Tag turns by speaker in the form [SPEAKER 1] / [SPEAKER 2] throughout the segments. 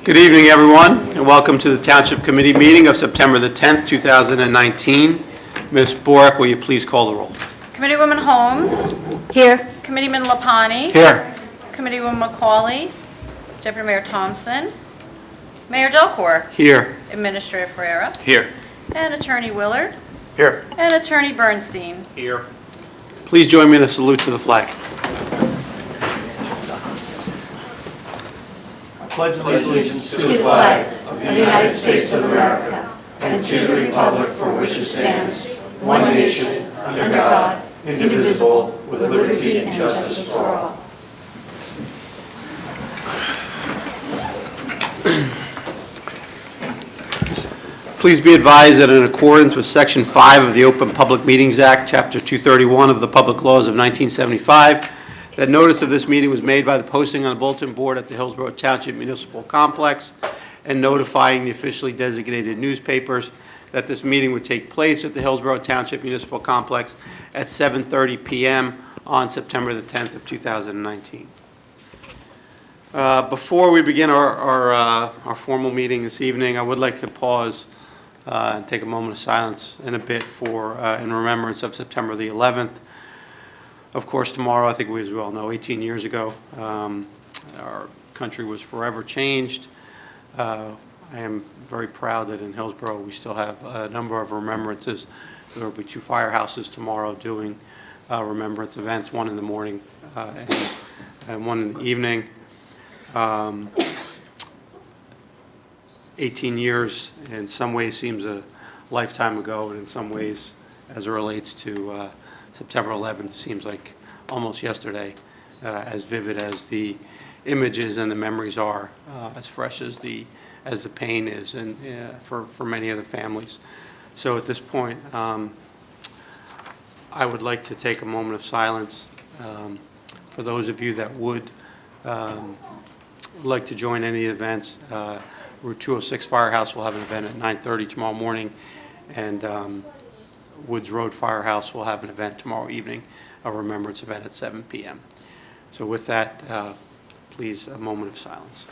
[SPEAKER 1] Good evening, everyone, and welcome to the Township Committee meeting of September the 10th, 2019. Ms. Bork, will you please call the roll?
[SPEAKER 2] Committeewoman Holmes.
[SPEAKER 3] Here.
[SPEAKER 2] Committeeman Lapani.
[SPEAKER 1] Here.
[SPEAKER 2] Committeewoman McCauley. Deputy Mayor Thompson. Mayor Delcor.
[SPEAKER 1] Here.
[SPEAKER 2] Administrator Ferreira.
[SPEAKER 1] Here.
[SPEAKER 2] And Attorney Willard.
[SPEAKER 1] Here.
[SPEAKER 2] And Attorney Bernstein.
[SPEAKER 1] Here. Please join me in a salute to the flag. I pledge
[SPEAKER 3] allegiance to the flag of the United States of America and to the republic for which it stands, one nation, under God, indivisible, with liberty and justice for all.
[SPEAKER 1] Please be advised that in accordance with Section 5 of the Open Public Meetings Act, Chapter 231 of the Public Laws of 1975, that notice of this meeting was made by the posting on the bulletin board at the Hillsborough Township Municipal Complex and notifying the officially designated newspapers that this meeting would take place at the Hillsborough Township Municipal Complex at 7:30 p.m. on September the 10th of 2019. Before we begin our formal meeting this evening, I would like to pause and take a moment of silence in a bit in remembrance of September the 11th. Of course, tomorrow, I think we as well know, 18 years ago, our country was forever changed. I am very proud that in Hillsborough we still have a number of remembrances. There will be 2 firehouses tomorrow doing remembrance events, one in the morning and one in the evening. 18 years in some ways seems a lifetime ago, and in some ways, as it relates to September 11th, seems like almost yesterday, as vivid as the images and the memories are, as fresh as the pain is, and for many of the families. So at this point, I would like to take a moment of silence for those of you that would like to join any events. Route 206 Firehouse will have an event at 9:30 tomorrow morning, and Woods Road Firehouse will have an event tomorrow evening, a remembrance event at 7 p.m. So with that, please, a moment of silence.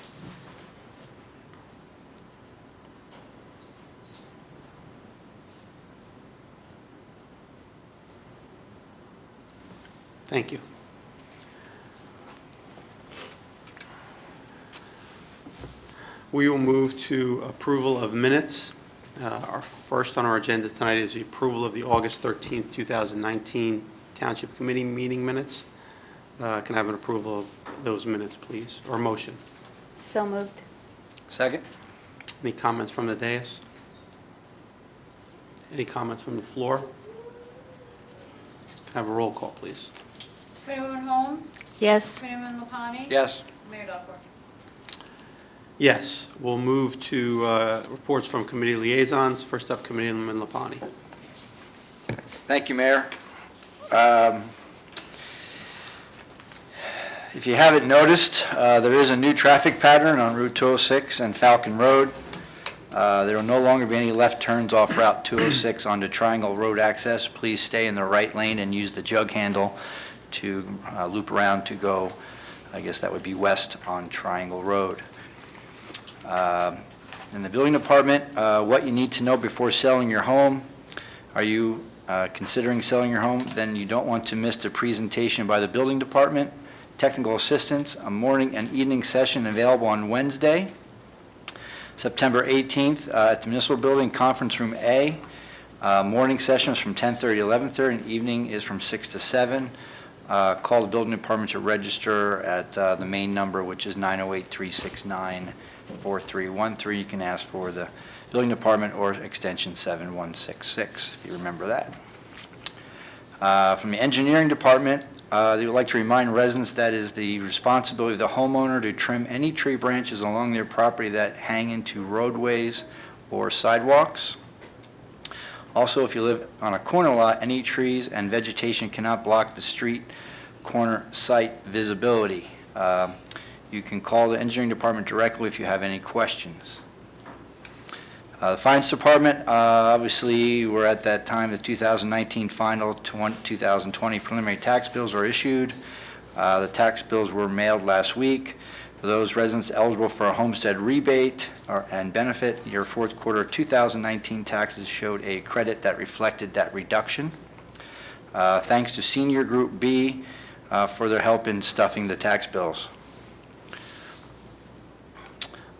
[SPEAKER 1] Thank you. We will move to approval of minutes. Our first on our agenda tonight is the approval of the August 13th, 2019 Township Committee meeting minutes. Can I have an approval of those minutes, please, or motion?
[SPEAKER 3] So moved.
[SPEAKER 4] Second.
[SPEAKER 1] Any comments from the dais? Any comments from the floor? Have a roll call, please.
[SPEAKER 2] Committeewoman Holmes.
[SPEAKER 3] Yes.
[SPEAKER 2] Committeeman Lapani.
[SPEAKER 4] Yes.
[SPEAKER 2] Mayor Delcor.
[SPEAKER 1] Yes. We'll move to reports from committee liaisons. First up, Committeeman Lapani.
[SPEAKER 4] Thank you, Mayor. If you haven't noticed, there is a new traffic pattern on Route 206 and Falcon Road. There will no longer be any left turns off Route 206 onto Triangle Road access. Please stay in the right lane and use the jug handle to loop around to go, I guess that would be west on Triangle Road. In the building department, what you need to know before selling your home. Are you considering selling your home? Then you don't want to miss the presentation by the building department. Technical assistance, a morning and evening session available on Wednesday, September 18th at the Municipal Building, Conference Room A. Morning session is from 10:30 to 11:30, and evening is from 6 to 7. Call the building department to register at the main number, which is 908-369-4313. You can ask for the building department or extension 7166, if you remember that. From the engineering department, they would like to remind residents that it is the responsibility of the homeowner to trim any tree branches along their property that hang into roadways or sidewalks. Also, if you live on a corner lot, any trees and vegetation cannot block the street corner site visibility. You can call the engineering department directly if you have any questions. The Finance Department, obviously, we're at that time, the 2019 final 2020 preliminary tax bills are issued. The tax bills were mailed last week. For those residents eligible for a homestead rebate and benefit, your fourth quarter 2019 taxes showed a credit that reflected that reduction. Thanks to Senior Group B for their help in stuffing the tax bills.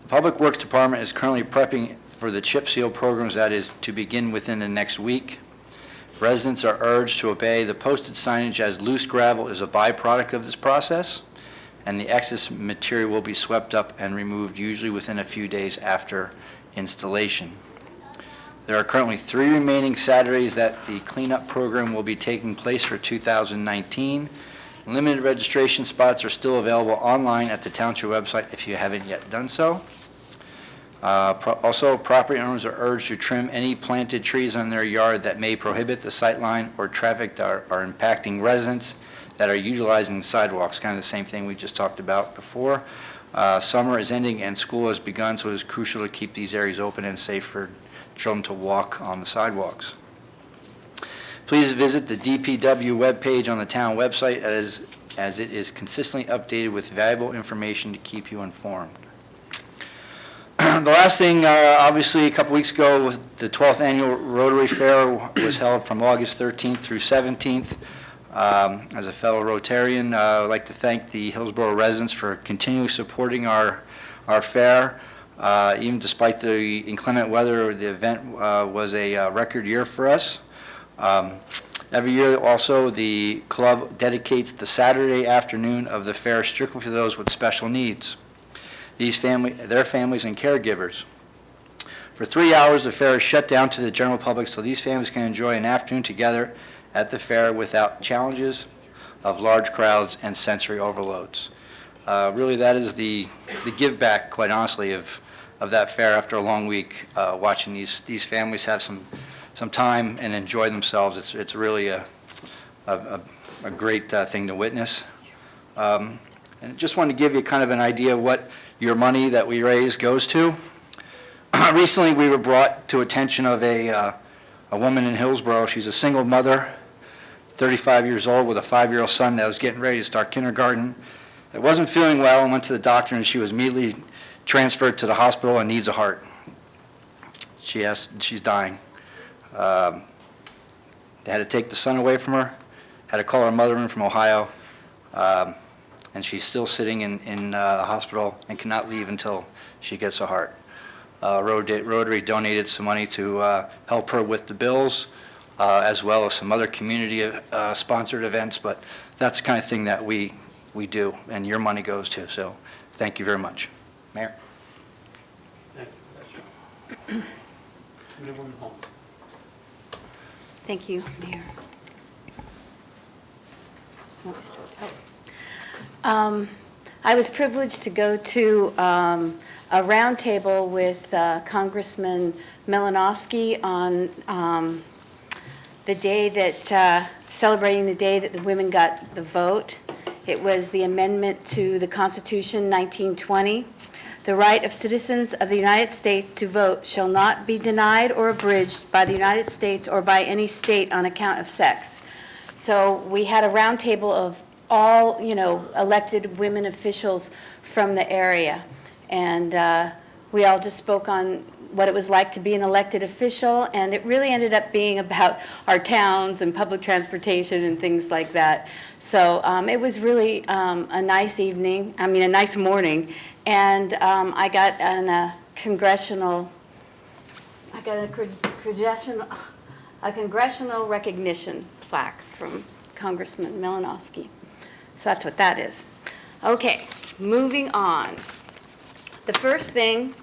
[SPEAKER 4] The Public Works Department is currently prepping for the chip seal programs that is to begin within the next week. Residents are urged to obey the posted signage as loose gravel is a byproduct of this process, and the excess material will be swept up and removed usually within a few days after installation. There are currently 3 remaining Saturdays that the cleanup program will be taking place for 2019. Limited registration spots are still available online at the Township website if you haven't yet done so. Also, property owners are urged to trim any planted trees on their yard that may prohibit the sightline or traffic that are impacting residents that are utilizing sidewalks, kind of the same thing we just talked about before. Summer is ending and school has begun, so it is crucial to keep these areas open and safe for children to walk on the sidewalks. Please visit the DPW webpage on the town website as it is consistently updated with valuable information to keep you informed. The last thing, obviously, a couple weeks ago, the 12th Annual Rotary Fair was held from August 13th through 17th. As a fellow Rotarian, I would like to thank the Hillsborough residents for continually supporting our fair. Even despite the inclement weather, the event was a record year for us. Every year, also, the club dedicates the Saturday afternoon of the fair strictly for those with special needs. Their families and caregivers. For 3 hours, the fair is shut down to the general public so these families can enjoy an afternoon together at the fair without challenges of large crowds and sensory overloads. Really, that is the give back, quite honestly, of that fair after a long week, watching these families have some time and enjoy themselves. It's really a great thing to witness. And just wanted to give you kind of an idea of what your money that we raise goes to. Recently, we were brought to attention of a woman in Hillsborough. She's a single mother, 35 years old, with a 5-year-old son that was getting ready to start kindergarten. That wasn't feeling well and went to the doctor, and she was immediately transferred to the hospital and needs a heart. She's dying. They had to take the son away from her, had to call her mother in from Ohio, and she's still sitting in the hospital and cannot leave until she gets a heart. Rotary donated some money to help her with the bills, as well as some other community sponsored events, but that's the kind of thing that we do, and your money goes to, so thank you very much. Mayor?
[SPEAKER 1] Thank you. Anyone home?
[SPEAKER 3] Thank you, Mayor. I was privileged to go to a roundtable with Congressman Malinowski on the day that, celebrating the day that the women got the vote. It was the amendment to the Constitution 1920. The right of citizens of the United States to vote shall not be denied or abridged by the United States or by any state on account of sex. So we had a roundtable of all, elected women officials from the area. And we all just spoke on what it was like to be an elected official, and it really ended up being about our towns and public transportation and things like that. So it was really a nice morning, and I got a congressional recognition plaque from Congressman Malinowski. So that's what that is. Okay, moving on. The first thing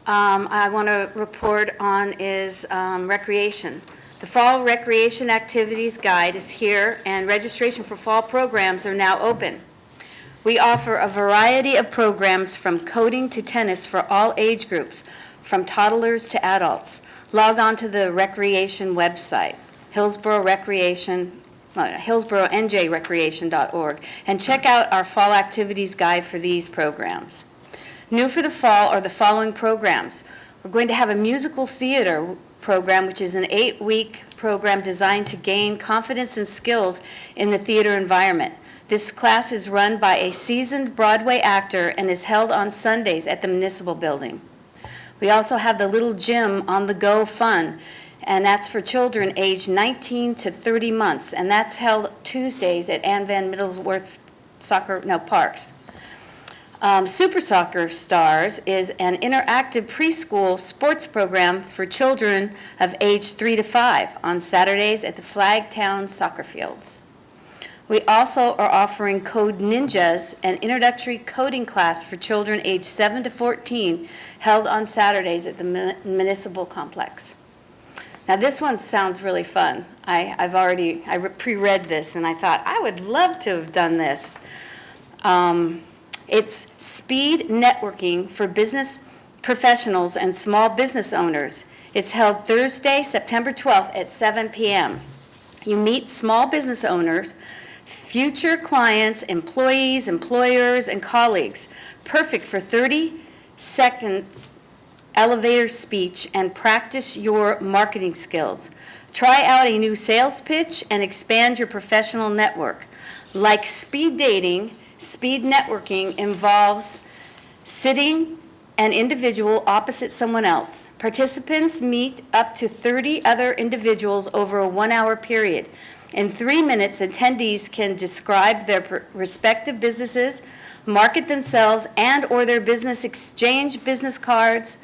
[SPEAKER 3] I want to report on is recreation. The Fall Recreation Activities Guide is here, and registration for fall programs are now open. We offer a variety of programs from coding to tennis for all age groups, from toddlers to adults. Log on to the recreation website, hillsboroughNJrecreation.org, and check out our Fall Activities Guide for these programs. New for the fall are the following programs. We're going to have a musical theater program, which is an 8-week program designed to gain confidence and skills in the theater environment. This class is run by a seasoned Broadway actor and is held on Sundays at the Municipal Building. We also have the Little Gym on the Go Fun, and that's for children aged 19 to 30 months, and that's held Tuesdays at Ann Van Middleworth Parks. Super Soccer Stars is an interactive preschool sports program for children of age 3 to 5 on Saturdays at the FLAGTOWN soccer fields. We also are offering Code Ninjas, an introductory coding class for children aged 7 to 14, held on Saturdays at the Municipal Complex. Now this one sounds really fun. I pre-read this and I thought, I would love to have done this. It's speed networking for business professionals and small business owners. It's held Thursday, September 12th at 7 p.m. You meet small business owners, future clients, employees, employers, and colleagues. Perfect for 30-second elevator speech and practice your marketing skills. Try out a new sales pitch and expand your professional network. Like speed dating, speed networking involves sitting an individual opposite someone else. Participants meet up to 30 other individuals over a 1-hour period. In 3 minutes, attendees can describe their respective businesses, market themselves and or their business, exchange business cards,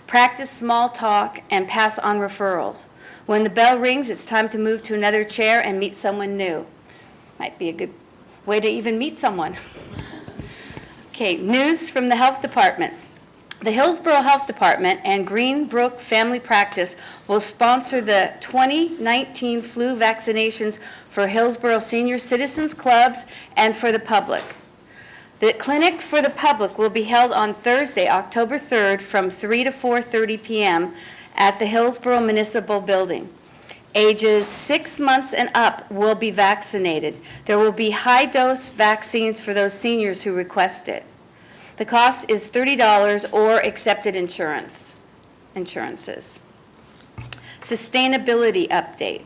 [SPEAKER 3] practice small talk, and pass on referrals. When the bell rings, it's time to move to another chair and meet someone new. Might be a good way to even meet someone. Okay, news from the Health Department. The Hillsborough Health Department and Greenbrook Family Practice will sponsor the 2019 flu vaccinations for Hillsborough senior citizens clubs and for the public. The clinic for the public will be held on Thursday, October 3rd from 3 to 4:30 p.m. at the Hillsborough Municipal Building. Ages 6 months and up will be vaccinated. There will be high-dose vaccines for those seniors who request it. The cost is $30 or accepted insurances. Sustainability update.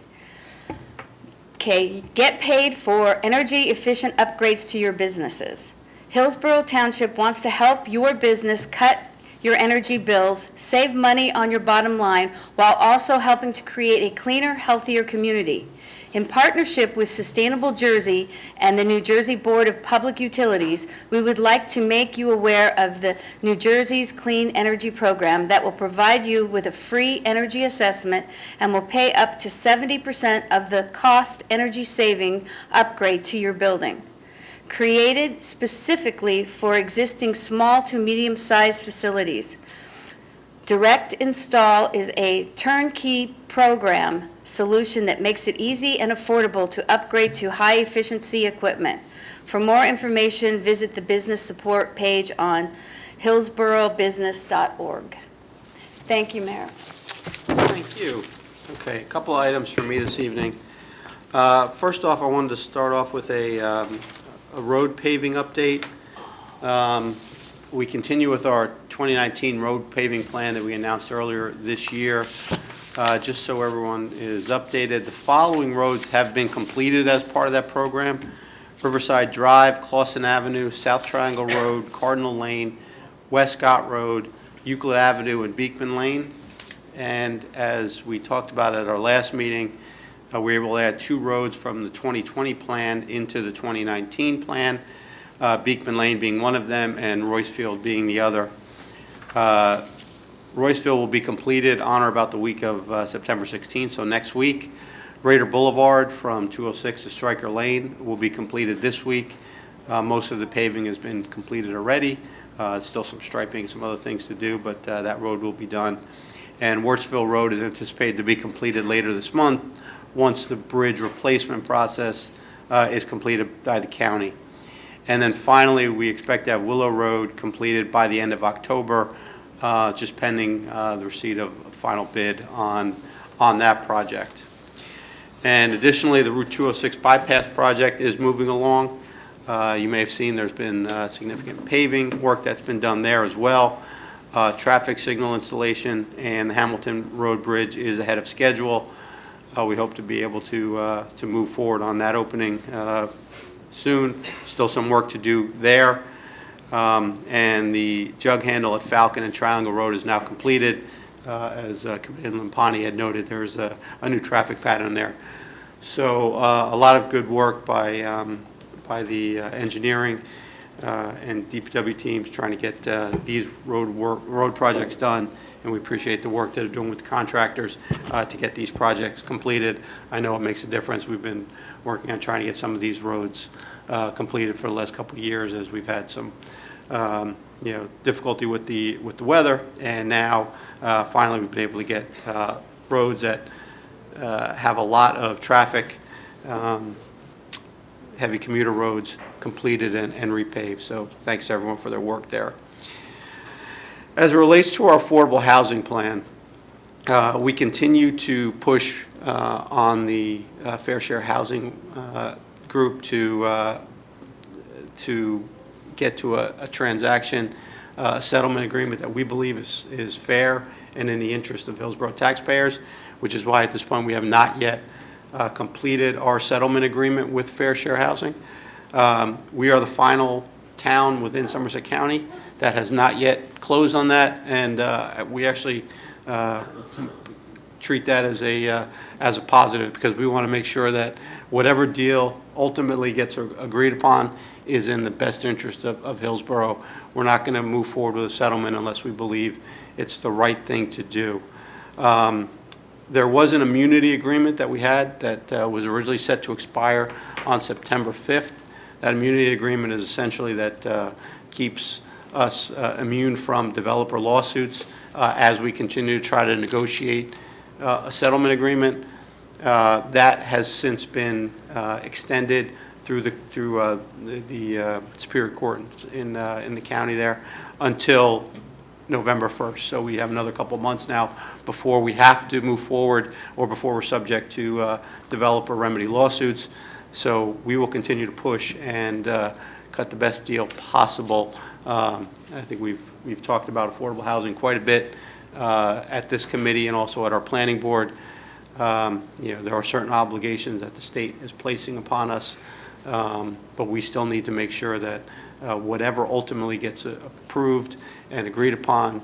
[SPEAKER 3] Okay, get paid for energy-efficient upgrades to your businesses. Hillsborough Township wants to help your business cut your energy bills, save money on your bottom line, while also helping to create a cleaner, healthier community. In partnership with Sustainable Jersey and the New Jersey Board of Public Utilities, we would like to make you aware of the New Jersey's Clean Energy Program that will provide you with a free energy assessment and will pay up to 70% of the cost energy saving upgrade to your building. Created specifically for existing small to medium-sized facilities. Direct Install is a turnkey program solution that makes it easy and affordable to upgrade to high-efficiency equipment. For more information, visit the business support page on hillsboroughbusiness.org. Thank you, Mayor.
[SPEAKER 1] Thank you. Okay, a couple of items for me this evening. First off, I wanted to start off with a road paving update. We continue with our 2019 road paving plan that we announced earlier this year. Just so everyone is updated, the following roads have been completed as part of that program: Riverside Drive, Clawson Avenue, South Triangle Road, Cardinal Lane, West Scott Road, Euclid Avenue, and Beekman Lane. And as we talked about at our last meeting, we were able to add 2 roads from the 2020 plan into the 2019 plan, Beekman Lane being one of them and Roycefield being the other. Roycefield will be completed on or about the week of September 16th, so next week. Raider Boulevard from 206 to Stryker Lane will be completed this week. Most of the paving has been completed already. Still some striping, some other things to do, but that road will be done. And Wurstville Road is anticipated to be completed later this month once the bridge replacement process is completed by the county. And then finally, we expect to have Willow Road completed by the end of October, just pending the receipt of a final bid on that project. And additionally, the Route 206 bypass project is moving along. You may have seen there's been significant paving work that's been done there as well. Traffic signal installation and the Hamilton Road Bridge is ahead of schedule. We hope to be able to move forward on that opening soon. Still some work to do there. And the jug handle at Falcon and Triangle Road is now completed. As Commissioner Lenapi had noted, there's a new traffic pattern there. So a lot of good work by the engineering and DPW teams trying to get these road projects done, and we appreciate the work that they're doing with the contractors to get these projects completed. I know it makes a difference. We've been working on trying to get some of these roads completed for the last couple of years, as we've had some difficulty with the weather, and now finally we've been able to get roads that have a lot of traffic, heavy commuter roads completed and repaved. So thanks to everyone for their work there. As it relates to our affordable housing plan, we continue to push on the Fair Share Housing group to get to a transaction settlement agreement that we believe is fair and in the interest of Hillsborough taxpayers, which is why at this point we have not yet completed our settlement agreement with Fair Share Housing. We are the final town within Somerset County that has not yet closed on that, and we actually treat that as a positive, because we want to make sure that whatever deal ultimately gets agreed upon is in the best interest of Hillsborough. We're not going to move forward with a settlement unless we believe it's the right thing to do. There was an immunity agreement that we had that was originally set to expire on September 5th. That immunity agreement is essentially that keeps us immune from developer lawsuits as we continue to try to negotiate a settlement agreement. That has since been extended through the Superior Court in the county there until November 1st. So we have another couple months now before we have to move forward or before we're subject to developer remedy lawsuits. So we will continue to push and cut the best deal possible. I think we've talked about affordable housing quite a bit at this committee and also at our planning board. There are certain obligations that the state is placing upon us, but we still need to make sure that whatever ultimately gets approved and agreed upon,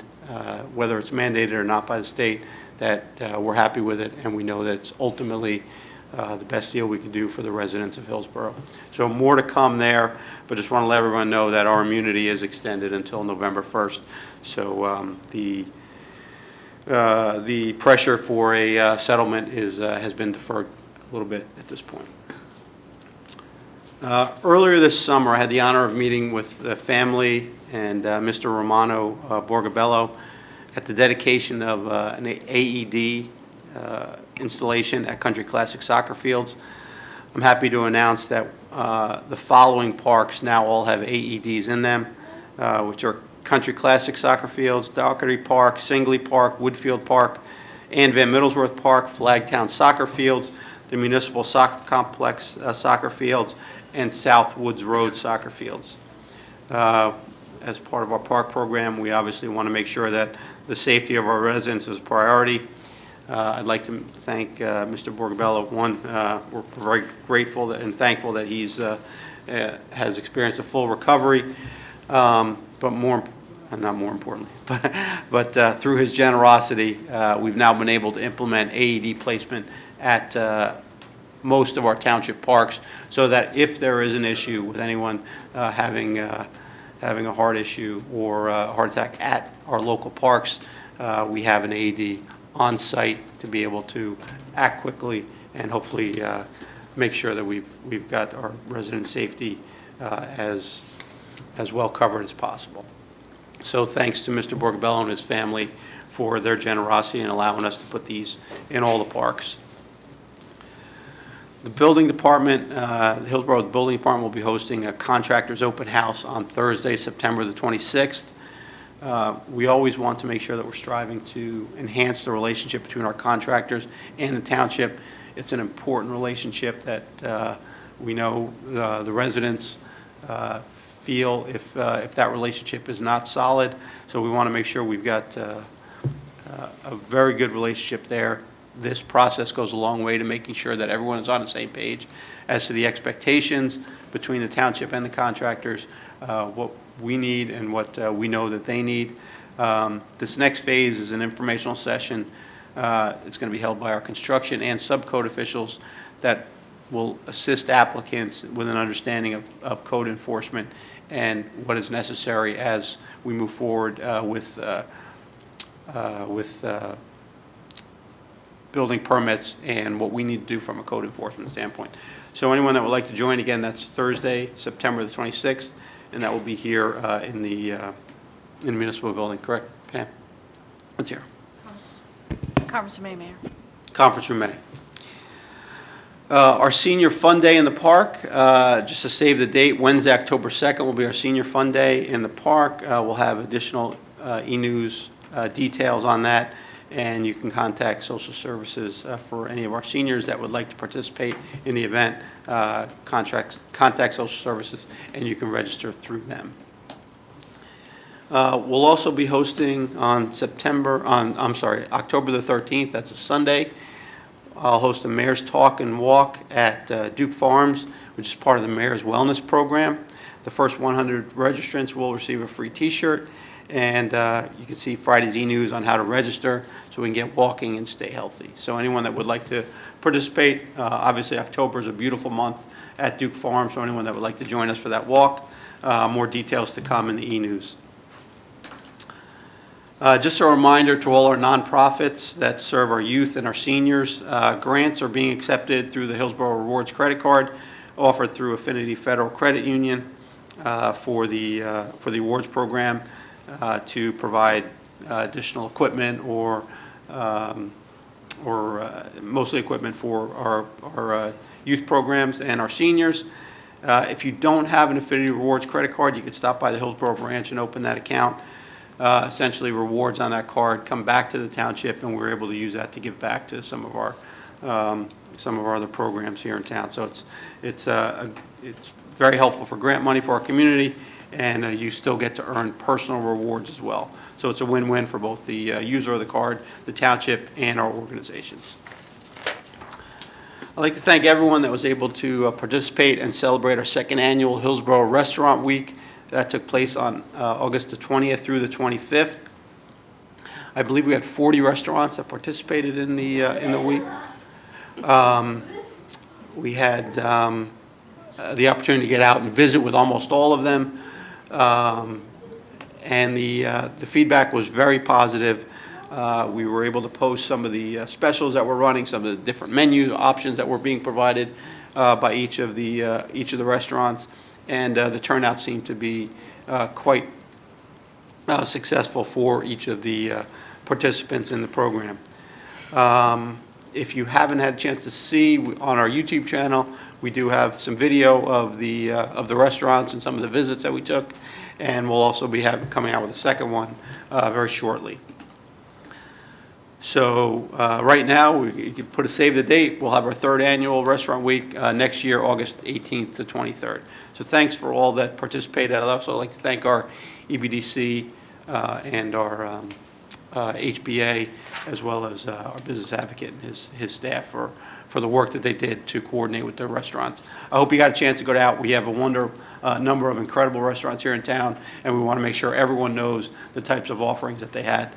[SPEAKER 1] whether it's mandated or not by the state, that we're happy with it, and we know that it's ultimately the best deal we can do for the residents of Hillsborough. So more to come there, but just want to let everyone know that our immunity is extended until November 1st. So the pressure for a settlement has been deferred a little bit at this point. Earlier this summer, I had the honor of meeting with the family and Mr. Romano Borgabello at the dedication of an AED installation at Country Classic Soccer Fields. I'm happy to announce that the following parks now all have AEDs in them, which are Country Classic Soccer Fields, Doherty Park, Singley Park, Woodfield Park, and Van Middlesworth Park, Flagtown Soccer Fields, the Municipal Soccer Complex Soccer Fields, and South Woods Road Soccer Fields. As part of our park program, we obviously want to make sure that the safety of our residents is a priority. I'd like to thank Mr. Borgabello. One, we're very grateful and thankful that he's has experienced a full recovery, but not more importantly, but through his generosity, we've now been able to implement AED placement at most of our township parks, so that if there is an issue with anyone having a heart issue or a heart attack at our local parks, we have an AED on site to be able to act quickly and hopefully make sure that we've got our resident safety as well covered as possible. So thanks to Mr. Borgabello and his family for their generosity in allowing us to put these in all the parks. The building department, the Hillsborough Building Department will be hosting a contractors open house on Thursday, September the 26th. We always want to make sure that we're striving to enhance the relationship between our contractors and the township. It's an important relationship that we know the residents feel if that relationship is not solid. So we want to make sure we've got a very good relationship there this process goes a long way to making sure that everyone is on the same page as to the expectations between the township and the contractors, what we need and what we know that they need. This next phase is an informational session. It's going to be held by our construction and subcode officials that will assist applicants with an understanding of code enforcement and what is necessary as we move forward with building permits and what we need to do from a code enforcement standpoint. So anyone that would like to join, again, that's Thursday, September the 26th, and that will be here in the municipal building, correct, Pam? It's here.
[SPEAKER 2] Conference Room A, Mayor.
[SPEAKER 1] Conference Room A. Our Senior Fun Day in the park, just to save the date, Wednesday, October 2nd will be our Senior Fun Day in the park. We'll have additional e-news details on that, and you can contact social services for any of our seniors that would like to participate in the event. Contact social services, and you can register through them. We'll also be hosting on October the 13th, that's a Sunday. I'll host a Mayor's Talk and Walk at Duke Farms, which is part of the Mayor's Wellness Program. The first 100 registrants will receive a free t-shirt, and you can see Friday's e-news on how to register so we can get walking and stay healthy. So anyone that would like to participate, obviously October is a beautiful month at Duke Farms, so anyone that would like to join us for that walk, more details to come in the e-news. Just a reminder to all our nonprofits that serve our youth and our seniors, grants are being accepted through the Hillsborough Rewards Credit Card offered through Affinity Federal Credit Union for the awards program to provide additional equipment or mostly equipment for our youth programs and our seniors. If you don't have an Affinity Rewards credit card, you could stop by the Hillsborough branch and open that account. Essentially, rewards on that card come back to the township, and we're able to use that to give back to some of our other programs here in town. So it's very helpful for grant money for our community, and you still get to earn personal rewards as well. So it's a win-win for both the user of the card, the township, and our organizations. I'd like to thank everyone that was able to participate and celebrate our second annual Hillsborough Restaurant Week. That took place on August the 20th through the 25th. I believe we had 40 restaurants that participated in the week. We had the opportunity to get out and visit with almost all of them, and the feedback was very positive. We were able to post some of the specials that we're running, some of the different menu options that were being provided by each of the restaurants. And the turnout seemed to be quite successful for each of the participants in the program. If you haven't had a chance to see, on our YouTube channel, we do have some video of the restaurants and some of the visits that we took, and we'll also be coming out with a second one very shortly. So right now, you can put a save the date. We'll have our third annual Restaurant Week next year, August 18th to 23rd. So thanks for all that participated. I'd also like to thank our EBDC and our HBA, as well as our business advocate and his staff for the work that they did to coordinate with the restaurants. I hope you got a chance to go out. We have a number of incredible restaurants here in town, and we want to make sure everyone knows the types of offerings that they had.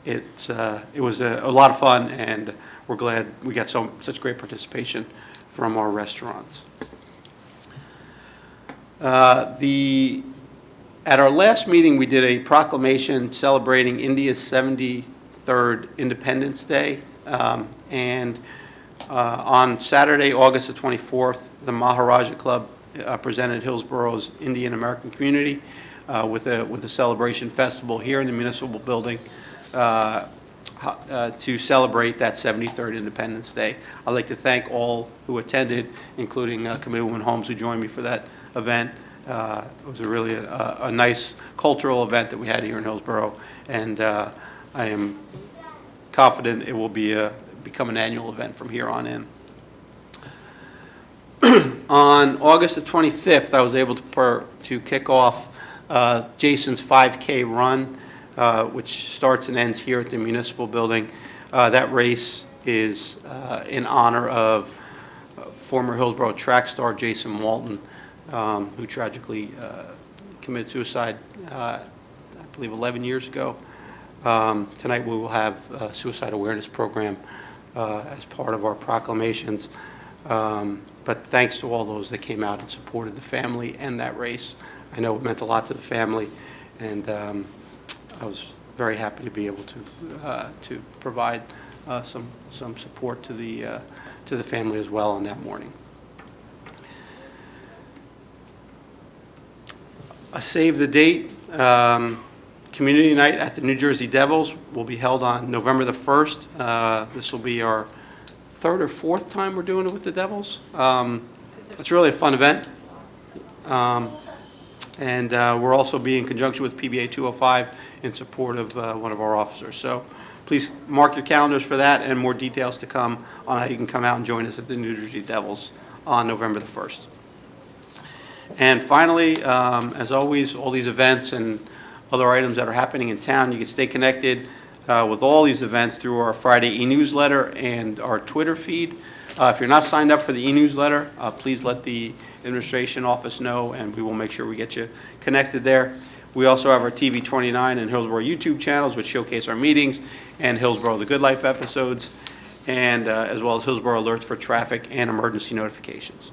[SPEAKER 1] It was a lot of fun, and we're glad we got such great participation from our restaurants. At our last meeting, we did a proclamation celebrating India's 73rd Independence Day, and on Saturday, August the 24th, the Maharaja Club presented Hillsborough's Indian American community with a celebration festival here in the municipal building to celebrate that 73rd Independence Day. I'd like to thank all who attended, including Committeewoman Holmes, who joined me for that event. It was really a nice cultural event that we had here in Hillsborough, and I am confident it will become an annual event from here on in. On August the 25th, I was able to kick off Jason's 5K run, which starts and ends here at the municipal building. That race is in honor of former Hillsborough track star Jason Walton, who tragically committed suicide, I believe 11 years ago. Tonight we will have a suicide awareness program as part of our proclamations. But thanks to all those that came out and supported the family and that race. I know it meant a lot to the family, and I was very happy to be able to provide some support to the family as well on that morning. A save the date. Community night at the New Jersey Devils will be held on November the 1st. This will be our third or fourth time we're doing it with the Devils. It's really a fun event. And we're also be in conjunction with PBA 205 in support of one of our officers. So please mark your calendars for that, and more details to come on how you can come out and join us at the New Jersey Devils on November the 1st. And finally, as always, all these events and other items that are happening in town, you can stay connected with all these events through our Friday e-newsletter and our Twitter feed. If you're not signed up for the e-newsletter, please let the administration office know, and we will make sure we get you connected there. We also have our TV 29 and Hillsborough YouTube channels, which showcase our meetings, and Hillsborough The Good Life episodes, and as well as Hillsborough alerts for traffic and emergency notifications.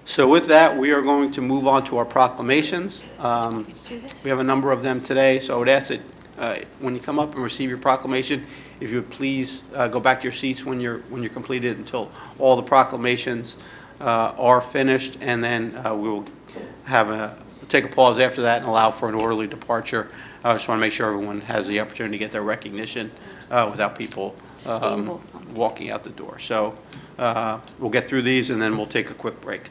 [SPEAKER 1] So with that, we are going to move on to our proclamations. We have a number of them today, so I would ask that when you come up and receive your proclamation, if you would please go back to your seats when you're completed until all the proclamations are finished, and then we will take a pause after that and allow for an orderly departure. I just want to make sure everyone has the opportunity to get their recognition without people walking out the door. So we'll get through these, and then we'll take a quick break.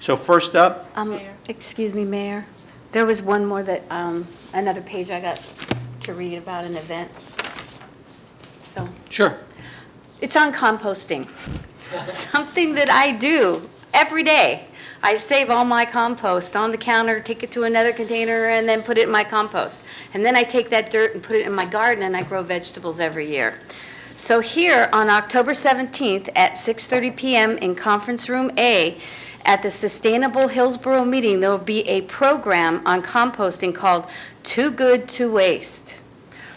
[SPEAKER 1] So first up,
[SPEAKER 2] Mayor.
[SPEAKER 3] Excuse me, Mayor. There was one more that, another page I got to read about an event. So,
[SPEAKER 1] sure.
[SPEAKER 3] it's on composting. Something that I do every day. I save all my compost on the counter, take it to another container, and then put it in my compost. And then I take that dirt and put it in my garden, and I grow vegetables every year. So here on October 17th at 6:30 p.m. in Conference Room A, at the Sustainable Hillsborough meeting, there will be a program on composting called Too Good to Waste.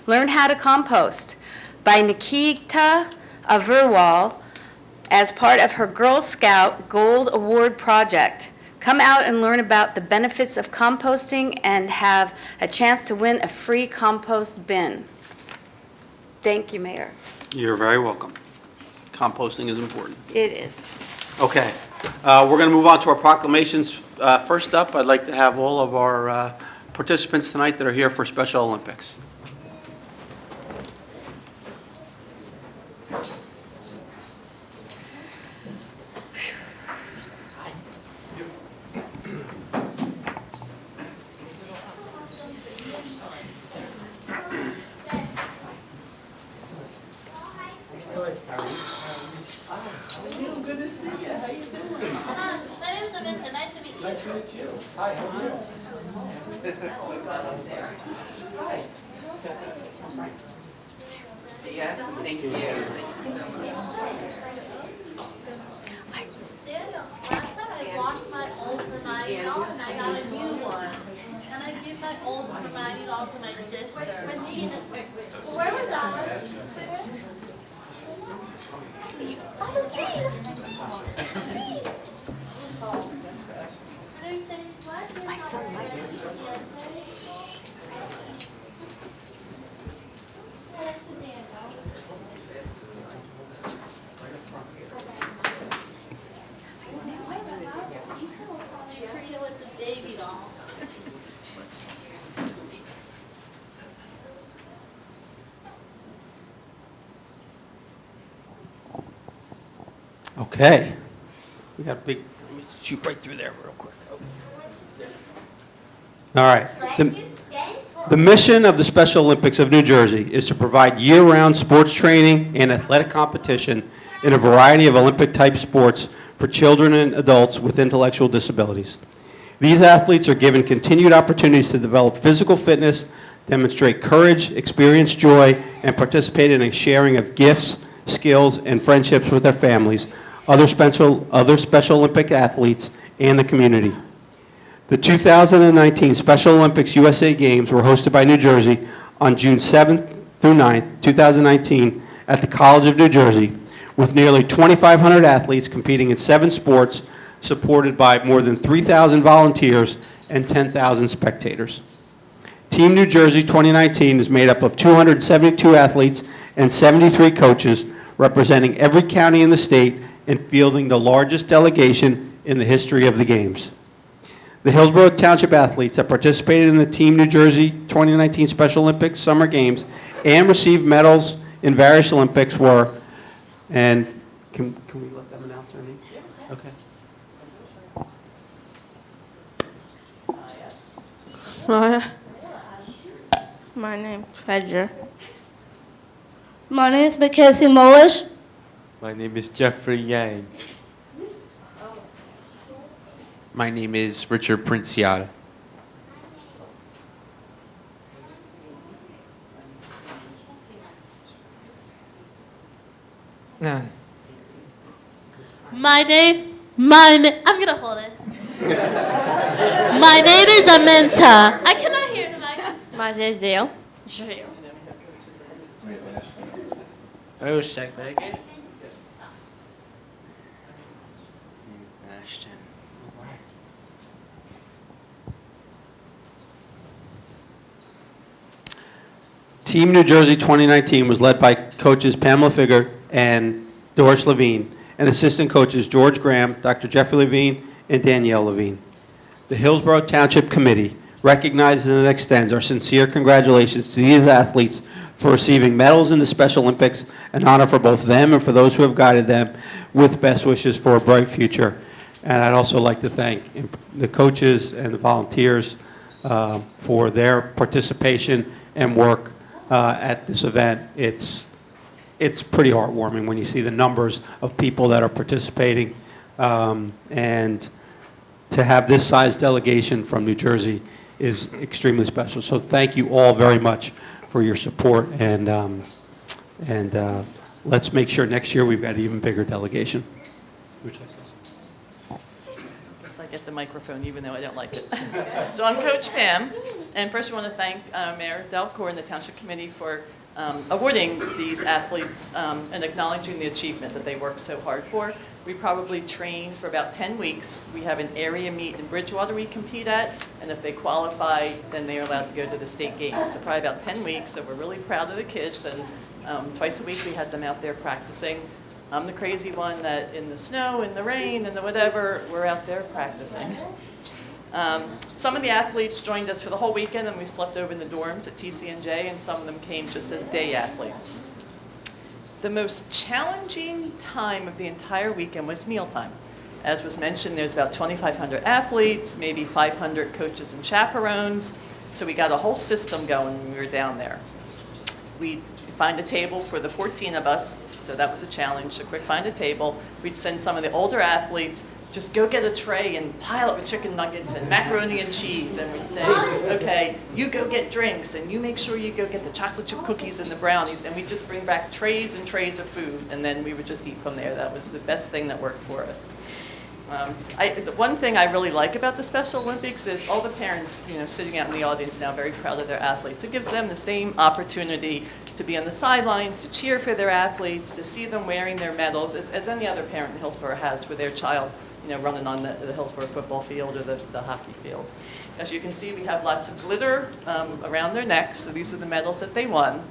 [SPEAKER 3] Learn how to compost by Nikita Averwal as part of her Girl Scout Gold Award project. Come out and learn about the benefits of composting and have a chance to win a free compost bin. Thank you, Mayor.
[SPEAKER 1] You're very welcome. Composting is important.
[SPEAKER 3] It is.
[SPEAKER 1] Okay, we're going to move on to our proclamations. First up, I'd like to have all of our participants tonight that are here for Special Olympics.
[SPEAKER 5] Thank you. Thank you so much.
[SPEAKER 6] Daniel, last time I lost my old Hermione doll and I got a new one. And I gave my old Hermione doll to my sister. With me and where was that one? On the street.
[SPEAKER 3] My son liked it.
[SPEAKER 6] With the baby doll.
[SPEAKER 1] Okay. We got a big, let me shoot right through there real quick. All right. The mission of the Special Olympics of New Jersey is to provide year-round sports training and athletic competition in a variety of Olympic-type sports for children and adults with intellectual disabilities. These athletes are given continued opportunities to develop physical fitness, demonstrate courage, experience joy, and participate in a sharing of gifts, skills, and friendships with their families, other Special Olympic athletes, and the community. The 2019 Special Olympics USA Games were hosted by New Jersey on June 7th through 9th, 2019, at the College of New Jersey, with nearly 2,500 athletes competing in 7 sports, supported by more than 3,000 volunteers and 10,000 spectators. Team New Jersey 2019 is made up of 272 athletes and 73 coaches, representing every county in the state and fielding the largest delegation in the history of the Games. The Hillsborough Township athletes that participated in the Team New Jersey 2019 Special Olympics Summer Games and received medals in various Olympics were, and can we let them announce their name? Okay.
[SPEAKER 7] My name's Fedra.
[SPEAKER 3] My name is Mackenzie Molish.
[SPEAKER 8] My name is Jeffrey Yang.
[SPEAKER 9] My name is Richard Princiata.
[SPEAKER 8] No.
[SPEAKER 6] I'm gonna hold it. My name is Amenta. I cannot hear the mic.
[SPEAKER 7] My name is Dale.
[SPEAKER 8] I was check back.
[SPEAKER 1] Team New Jersey 2019 was led by coaches Pamela Figger and Doris Levine, and assistant coaches George Graham, Dr. Jeffrey Levine, and Danielle Levine. The Hillsborough Township Committee recognizes and extends our sincere congratulations to these athletes for receiving medals in the Special Olympics, an honor for both them and for those who have guided them, with best wishes for a bright future. And I'd also like to thank the coaches and the volunteers for their participation and work at this event. It's pretty heartwarming when you see the numbers of people that are participating, and to have this size delegation from New Jersey is extremely special. So thank you all very much for your support, and let's make sure next year we've got an even bigger delegation.
[SPEAKER 5] I get the microphone even though I don't like it. So I'm Coach Pam, and first I want to thank Mayor Delcourt and the Township Committee for awarding these athletes and acknowledging the achievement that they worked so hard for. We probably train for about 10 weeks. We have an area meet in Bridgewater we compete at, and if they qualify, then they are allowed to go to the state games. So probably about 10 weeks, so we're really proud of the kids, and twice a week we had them out there practicing. I'm the crazy one that in the snow, in the rain, in the whatever, we're out there practicing. Some of the athletes joined us for the whole weekend, and we slept over in the dorms at TCNJ, and some of them came just as day athletes. The most challenging time of the entire weekend was mealtime. As was mentioned, there's about 2,500 athletes, maybe 500 coaches and chaperones, so we got a whole system going when we were down there. We'd find a table for the 14 of us, so that was a challenge, to quick find a table. We'd send some of the older athletes, just go get a tray and pile it with chicken nuggets and macaroni and cheese, and we'd say, okay, you go get drinks, and you make sure you go get the chocolate chip cookies and the brownies, and we'd just bring back trays and trays of food, and then we would just eat from there. That was the best thing that worked for us. The one thing I really like about the Special Olympics is all the parents, sitting out in the audience now, very proud of their athletes. It gives them the same opportunity to be on the sidelines, to cheer for their athletes, to see them wearing their medals, as any other parent in Hillsborough has for their child, running on the Hillsborough football field or the hockey field. As you can see, we have lots of glitter around their necks, so these are the medals that they won,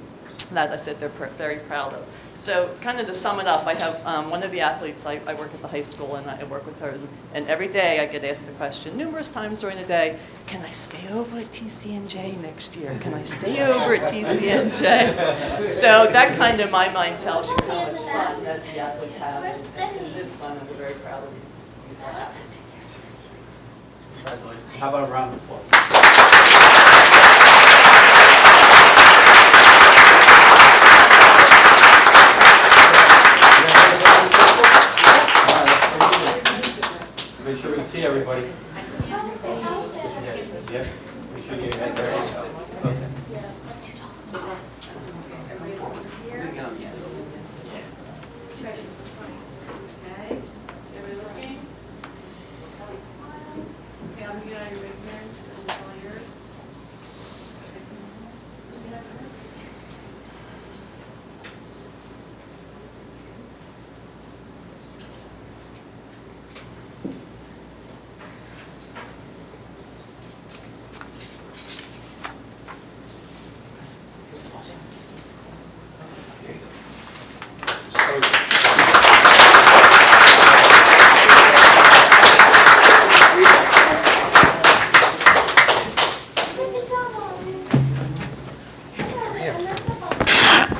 [SPEAKER 5] that I said they're very proud of. So kind of to sum it up, I have one of the athletes, I work at the high school, and I work with her, and every day I get asked the question numerous times during the day, can I stay over at TCNJ next year? Can I stay over at TCNJ? So that kind of, my mind, tells you how much fun that the athletes have. It is fun, and we're very proud of these athletes.
[SPEAKER 1] How about a round of applause? Make sure we can see everybody. Yeah. Make sure you get there. Okay.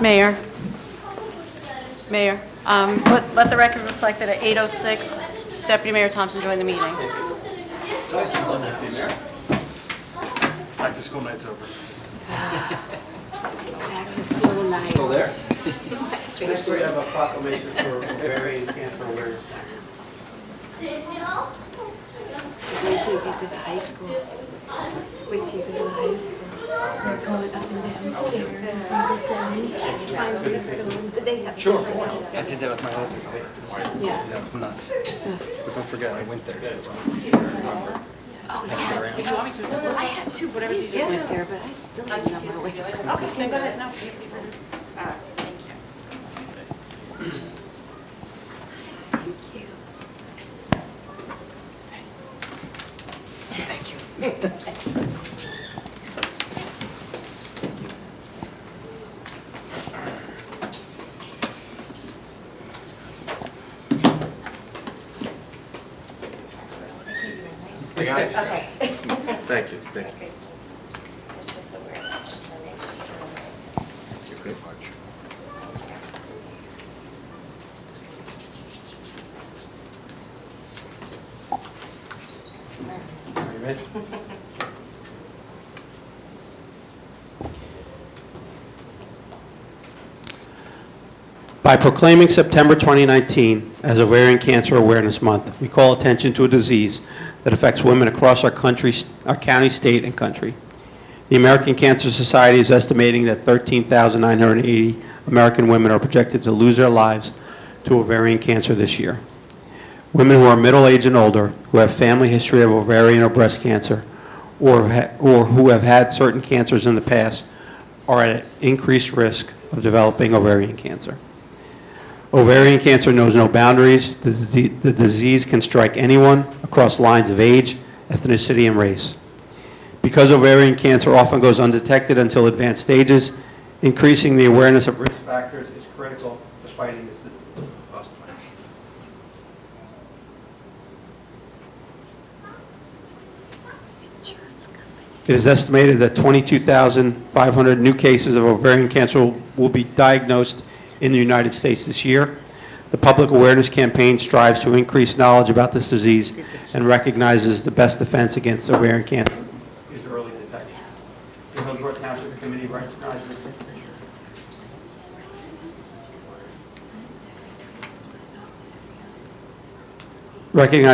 [SPEAKER 2] Mayor. Mayor, let the record reflect that at 8:06, Deputy Mayor Thompson joined the meeting.
[SPEAKER 10] Back to school night's over.
[SPEAKER 3] Back to school night.
[SPEAKER 4] Still there?
[SPEAKER 1] Next we have a proclamation for ovarian cancer awareness.
[SPEAKER 3] Wait till you get to the high school. Wait till you get to the high school. They're going up and down stairs in front of the ceremony. You can't find where they're going, but they have to know.
[SPEAKER 10] I did that with my other.
[SPEAKER 3] Yeah.
[SPEAKER 10] That was nuts. But don't forget, I went there. So it's
[SPEAKER 3] Oh, yeah. I had two boys that went there, but I still didn't know my way.
[SPEAKER 2] Okay, then go ahead. No.
[SPEAKER 10] Okay. Thank you. Thank you. You're good, March.
[SPEAKER 1] Are you ready? By proclaiming September 2019 as Ovarian Cancer Awareness Month, we call attention to a disease that affects women across our country, our county, state, and country. The American Cancer Society is estimating that 13,980 American women are projected to lose their lives to ovarian cancer this year. Women who are middle-aged and older, who have family history of ovarian or breast cancer, or who have had certain cancers in the past, are at increased risk of developing ovarian cancer. Ovarian cancer knows no boundaries. The disease can strike anyone across lines of age, ethnicity, and race. Because ovarian cancer often goes undetected until advanced stages, increasing the awareness of risk factors is critical to fighting this disease. It is estimated that 22,500 new cases of ovarian cancer will be diagnosed in the United States this year. The public awareness campaign strives to increase knowledge about this disease and recognizes the best defense against ovarian cancer is early detection. The Hillsborough Township Committee recognizes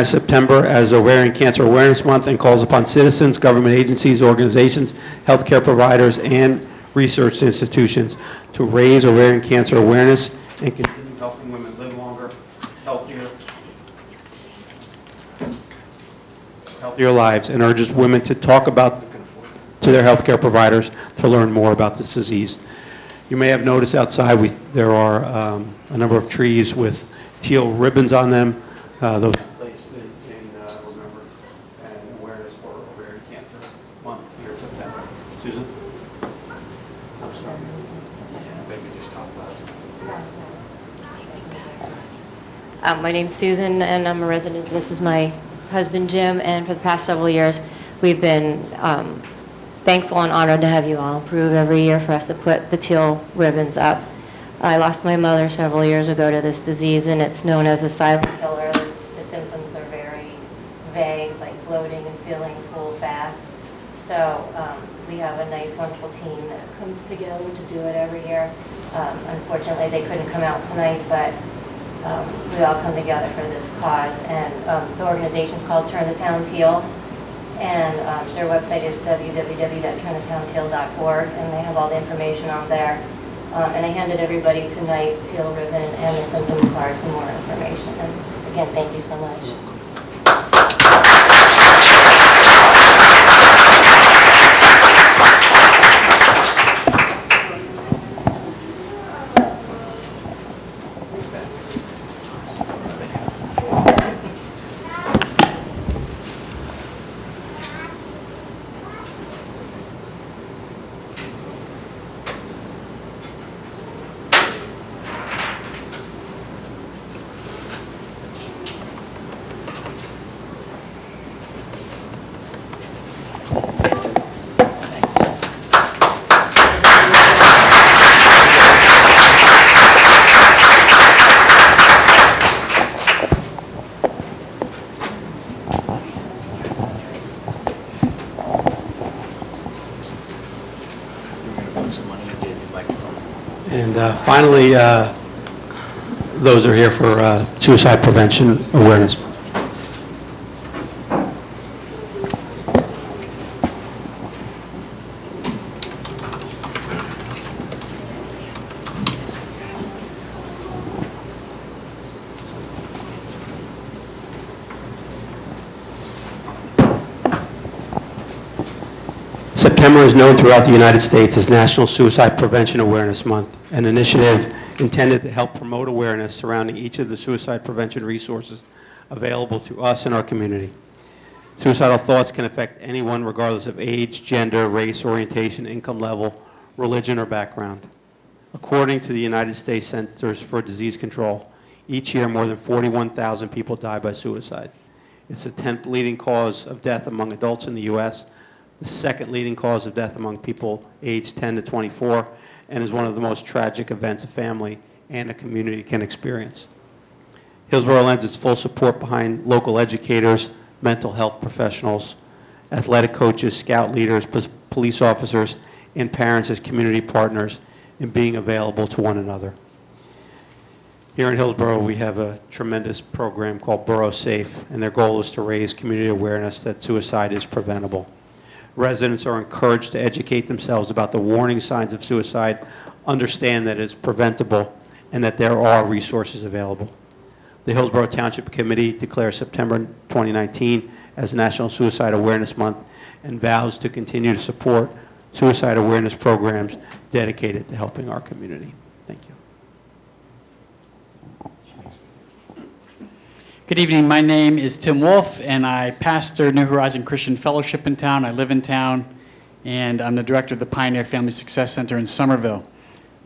[SPEAKER 1] September as Ovarian Cancer Awareness Month and calls upon citizens, government agencies, organizations, healthcare providers, and research institutions to raise ovarian cancer awareness and continue helping women live longer, healthier lives, and urges women to talk about to their healthcare providers to learn more about this disease. You may have noticed outside there are a number of trees with teal ribbons on them. Those are placed in remembrance and awareness for ovarian cancer month here in September. Susan? I'm sorry. Maybe just talk loud.
[SPEAKER 7] My name's Susan, and I'm a resident. This is my husband, Jim, and for the past several years, we've been thankful and honored to have you all approve every year for us to put the teal ribbons up. I lost my mother several years ago to this disease, and it's known as the silent killer. The symptoms are very vague, like bloating and feeling full fast. So we have a nice, wonderful team that comes together to do it every year. Unfortunately, they couldn't come out tonight, but we all come together for this cause. And the organization is called Turn the Town Teal, and their website is www.turnthetownteal.org, and they have all the information on there. And I handed everybody tonight teal ribbon and the symptom card for more information. And again, thank you so much.
[SPEAKER 1] And finally, those are here for Suicide Prevention Awareness. September is known throughout the United States as National Suicide Prevention Awareness Month, an initiative intended to help promote awareness surrounding each of the suicide prevention resources available to us in our community. Suicidal thoughts can affect anyone regardless of age, gender, race, orientation, income level, religion, or background. According to the United States Centers for Disease Control, each year more than 41,000 people die by suicide. It's the 10th leading cause of death among adults in the U.S., the second leading cause of death among people aged 10 to 24, and is one of the most tragic events a family and a community can experience. Hillsborough lends its full support behind local educators, mental health professionals, athletic coaches, scout leaders, police officers, and parents as community partners in being available to one another. Here in Hillsborough, we have a tremendous program called Borough Safe, and their goal is to raise community awareness that suicide is preventable. Residents are encouraged to educate themselves about the warning signs of suicide, understand that it's preventable, and that there are resources available. The Hillsborough Township Committee declares September 2019 as National Suicide Awareness Month and vows to continue to support suicide awareness programs dedicated to helping our community. Thank you.
[SPEAKER 11] Good evening. My name is Tim Wolf, and I pastor New Horizon Christian Fellowship in town. I live in town, and I'm the director of the Pioneer Family Success Center in Somerville.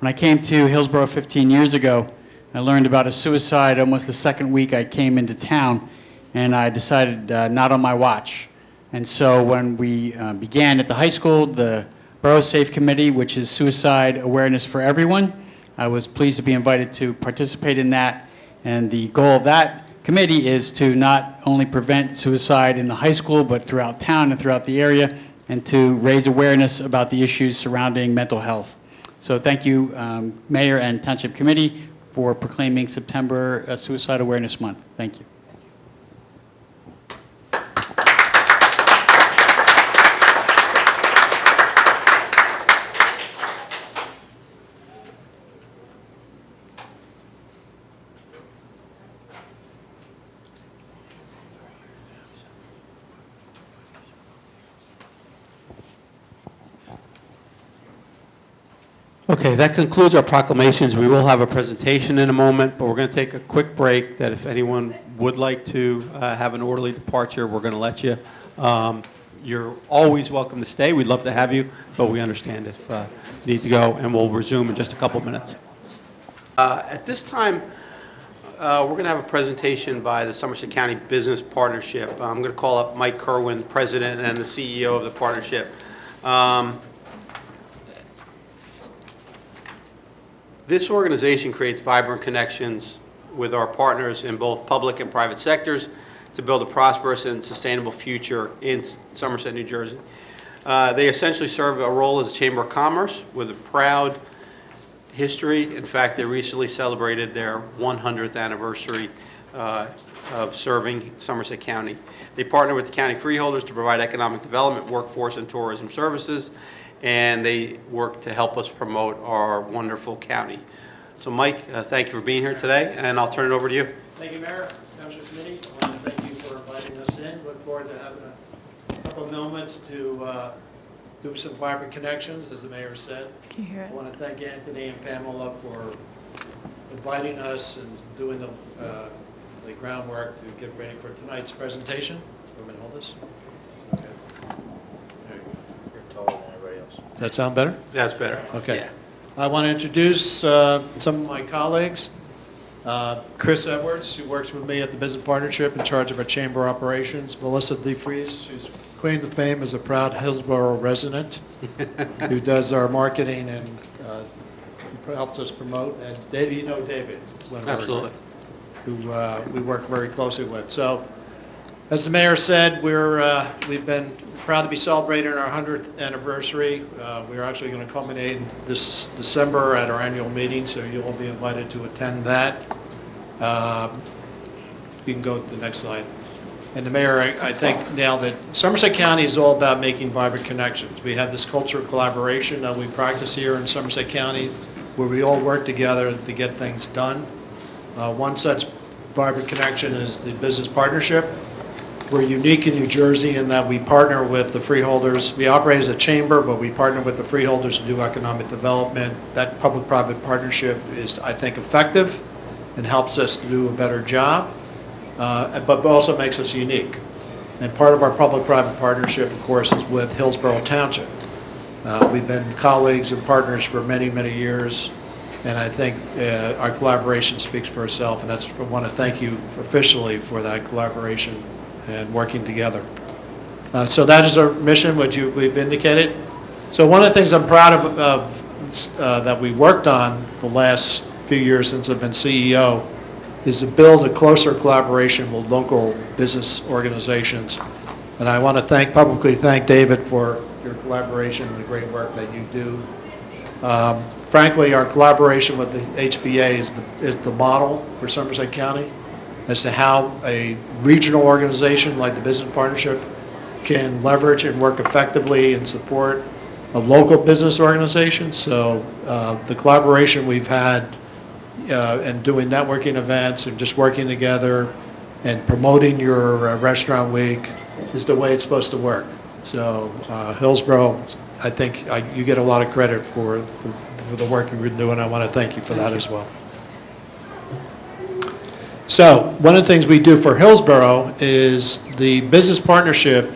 [SPEAKER 11] When I came to Hillsborough 15 years ago, I learned about a suicide almost the second week I came into town, and I decided not on my watch. And so when we began at the high school, the Borough Safe Committee, which is suicide awareness for everyone, I was pleased to be invited to participate in that. And the goal of that committee is to not only prevent suicide in the high school, but throughout town and throughout the area, and to raise awareness about the issues surrounding mental health. So thank you, Mayor and Township Committee, for proclaiming September Suicide Awareness Month. Thank you.
[SPEAKER 1] Okay, that concludes our proclamations. We will have a presentation in a moment, but we're going to take a quick break that if anyone would like to have an orderly departure, we're going to let you. You're always welcome to stay. We'd love to have you, but we understand if you need to go, and we'll resume in just a couple minutes. At this time, we're going to have a presentation by the Somerset County Business Partnership. I'm going to call up Mike Kerwin, President and the CEO of the partnership. This organization creates vibrant connections with our partners in both public and private sectors to build a prosperous and sustainable future in Somerset, New Jersey. They essentially serve a role as a chamber of commerce with a proud history. In fact, they recently celebrated their 100th anniversary of serving Somerset County. They partner with the county freeholders to provide economic development, workforce, and tourism services, and they work to help us promote our wonderful county. So Mike, thank you for being here today, and I'll turn it over to you.
[SPEAKER 12] Thank you, Mayor, Township Committee. I want to thank you for inviting us in. Look forward to having a couple of moments to do some vibrant connections, as the Mayor said.
[SPEAKER 2] Can you hear it?
[SPEAKER 12] I want to thank Anthony and Pamela for inviting us and doing the groundwork to get ready for tonight's presentation. We're going to hold this. Okay.
[SPEAKER 10] You're taller than everybody else.
[SPEAKER 12] Does that sound better?
[SPEAKER 1] That's better.
[SPEAKER 12] Okay.
[SPEAKER 1] Yeah.
[SPEAKER 12] I want to introduce some of my colleagues. Chris Edwards, who works with me at the Business Partnership in charge of our chamber operations. Melissa DeFries, who's claimed to fame as a proud Hillsborough resident, who does our marketing and helps us promote. And David, you know David.
[SPEAKER 1] Absolutely.
[SPEAKER 12] Who we work very closely with. So, as the Mayor said, we've been proud to be celebrating our 100th anniversary. We're actually going to culminate this December at our annual meeting, so you'll all be invited to attend that. You can go to the next slide. And the mayor, I think, nailed it. Somerset County is all about making vibrant connections. We have this culture of collaboration that we practice here in Somerset County, where we all work together to get things done. One such vibrant connection is the business partnership. We're unique in New Jersey in that we partner with the freeholders. We operate as a chamber, but we partner with the freeholders to do economic development. That public-private partnership is, I think, effective and helps us to do a better job, but also makes us unique. And part of our public-private partnership, of course, is with Hillsborough Township. We've been colleagues and partners for many, many years, and I think our collaboration speaks for itself, and I want to thank you officially for that collaboration and working together. So that is our mission, which we've indicated. So one of the things I'm proud of that we worked on the last few years since I've been CEO is to build a closer collaboration with local business organizations. And I want to publicly thank David for your collaboration and the great work that you do. Frankly, our collaboration with the HBA is the model for Somerset County as to how a regional organization like the Business Partnership can leverage and work effectively and support a local business organization. So the collaboration we've had and doing networking events and just working together and promoting your restaurant week is the way it's supposed to work. So Hillsborough, I think you get a lot of credit for the work you've been doing. I want to thank you for that as well. So one of the things we do for Hillsborough is the business partnership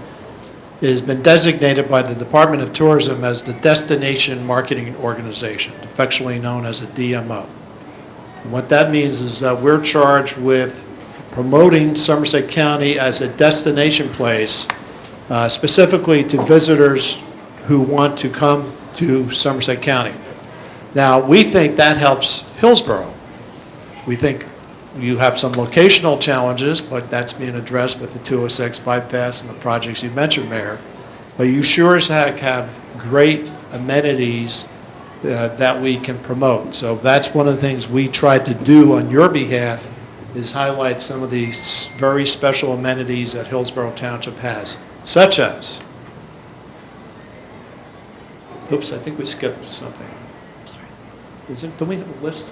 [SPEAKER 12] has been designated by the Department of Tourism as the Destination Marketing Organization, affectionately known as a DMO. And what that means is that we're charged with promoting Somerset County as a destination place, specifically to visitors who want to come to Somerset County. Now, we think that helps Hillsborough. We think you have some locational challenges, but that's being addressed with the 206 bypass and the projects you mentioned, Mayor. But you sure as heck have great amenities that we can promote. So that's one of the things we tried to do on your behalf is highlight some of these very special amenities that Hillsborough Township has, such as, oops, I think we skipped something. Do we have a list?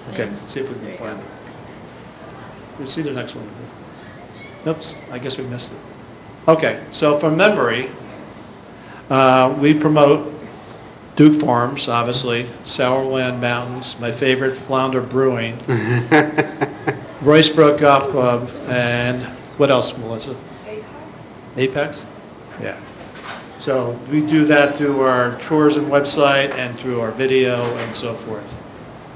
[SPEAKER 12] Okay, let's see if we can find it. Let's see the next one. Oops, I guess we missed it. Okay, so from memory, we promote Duke Farms, obviously, Sourland Mountains, my favorite, Flounder Brewing, Royce Brook Golf Club, and what else, Melissa? Apex? Yeah. So we do that through our tourism website and through our video and so forth.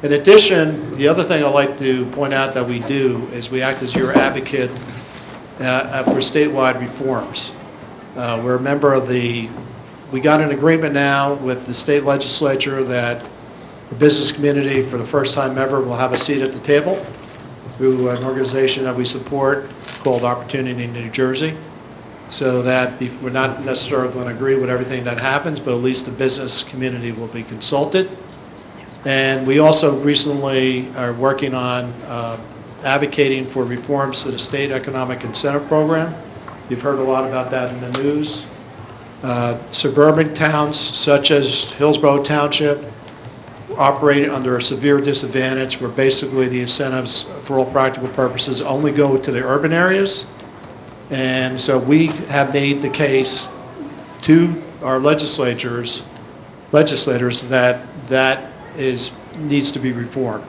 [SPEAKER 12] In addition, the other thing I'd like to point out that we do is we act as your advocate for statewide reforms. We're a member of we got an agreement now with the state legislature that the business community, for the first time ever, will have a seat at the table through an organization that we support called Opportunity in New Jersey, so that we're not necessarily going to agree with everything that happens, but at least the business community will be consulted. And we also recently are working on advocating for reforms to the state economic incentive program. You've heard a lot about that in the news. Suburban towns such as Hillsborough Township operate under a severe disadvantage where basically the incentives for all practical purposes only go to the urban areas. And so we have made the case to our legislators that needs to be reformed.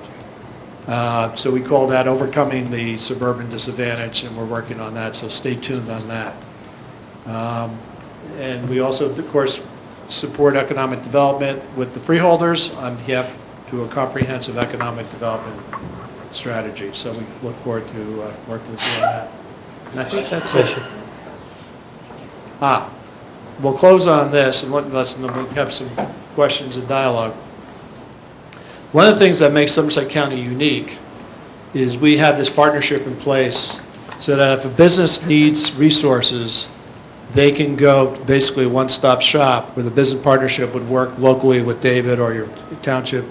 [SPEAKER 12] So we call that overcoming the suburban disadvantage, and we're working on that, so stay tuned on that. And we also, of course, support economic development with the freeholders on behalf to a comprehensive economic development strategy. So we look forward to working with you on that. And I think that's it. We'll close on this and we have some questions and dialogue. One of the things that makes Somerset County unique is we have this partnership in place so that if a business needs resources, they can go basically one-stop shop where the business partnership would work locally with David or your township,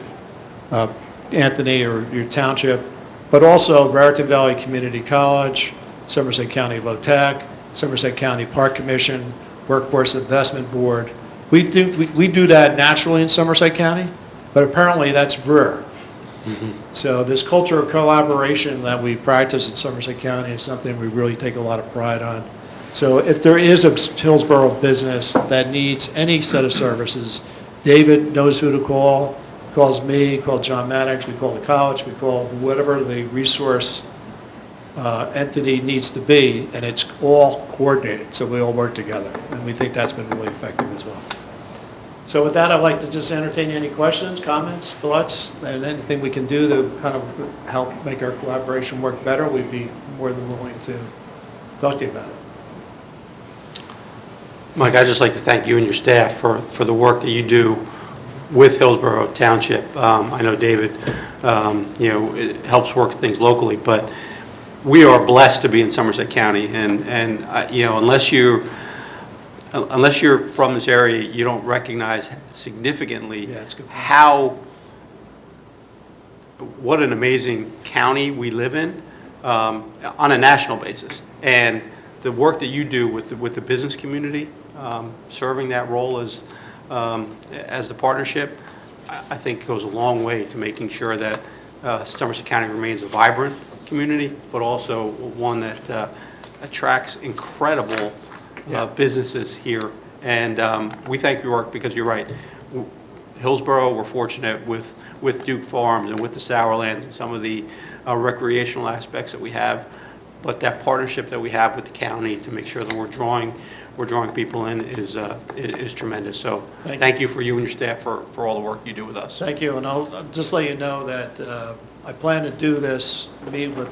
[SPEAKER 12] Anthony or your township, but also Raritan Valley Community College, Somerset County Low Tech, Somerset County Park Commission, Workforce Investment Board. We do that naturally in Somerset County, but apparently that's rare. So this culture of collaboration that we practice in Somerset County is something we really take a lot of pride on. So if there is a Hillsborough business that needs any set of services, David knows who to call, calls me, calls John Maddox, we call the college, we call whatever the resource entity needs to be, and it's all coordinated, so we all work together, and we think that's been really effective as well. So with that, I'd like to just entertain any questions, comments, thoughts, and anything we can do to kind of help make our collaboration work better, we'd be more than willing to talk to you about it.
[SPEAKER 1] Mike, I'd just like to thank you and your staff for the work that you do with Hillsborough Township. I know David, it helps work things locally, but we are blessed to be in Somerset County, and unless you're from this area, you don't recognize significantly what an amazing county we live in on a national basis. And the work that you do with the business community, serving that role as the partnership, I think goes a long way to making sure that Somerset County remains a vibrant community, but also one that attracts incredible businesses here. And we thank your work because you're right. Hillsborough, we're fortunate with Duke Farms and with the Sourlands and some of the recreational aspects that we have. But that partnership that we have with the county to make sure that we're drawing people in is tremendous. So thank you for you and your staff for all the work you do with us.
[SPEAKER 12] Thank you, and I'll just let you know that I plan to do this, meet with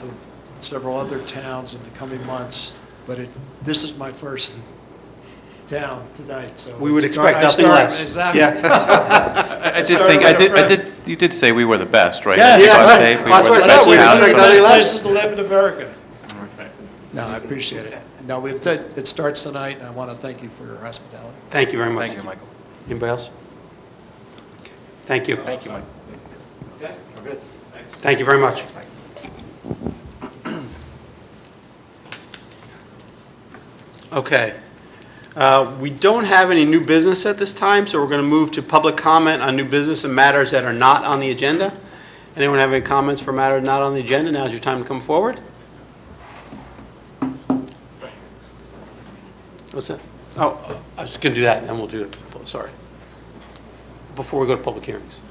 [SPEAKER 12] several other towns in the coming months, but this is my first town tonight, so.
[SPEAKER 1] We would expect nothing less.
[SPEAKER 12] Exactly.
[SPEAKER 1] Yeah.
[SPEAKER 13] You did say we were the best, right?
[SPEAKER 12] Yes.
[SPEAKER 1] Yeah,
[SPEAKER 13] So I'd
[SPEAKER 1] right.
[SPEAKER 13] say we
[SPEAKER 1] That's
[SPEAKER 13] were
[SPEAKER 1] what
[SPEAKER 13] the
[SPEAKER 1] I
[SPEAKER 13] best
[SPEAKER 1] said. We
[SPEAKER 13] town
[SPEAKER 1] expect
[SPEAKER 13] from
[SPEAKER 1] nothing
[SPEAKER 12] Best
[SPEAKER 1] less.
[SPEAKER 12] places to live in America.
[SPEAKER 13] Okay.
[SPEAKER 12] No, I appreciate it. No, it starts tonight, and I want to thank you for your hospitality.
[SPEAKER 1] Thank you very much.
[SPEAKER 13] Thank you, Michael.
[SPEAKER 1] Anybody else? Thank you.
[SPEAKER 13] Thank you, Mike.
[SPEAKER 12] Okay, we're good. Thanks.
[SPEAKER 1] Thank you very much. Okay. We don't have any new business at this time, so we're going to move to public comment on new business and matters that are not on the agenda. Anyone have any comments for matters not on the agenda? Now's your time to come forward. What's that? Oh, I was going to do that, and then we'll do it. Sorry. Before we go to public hearings.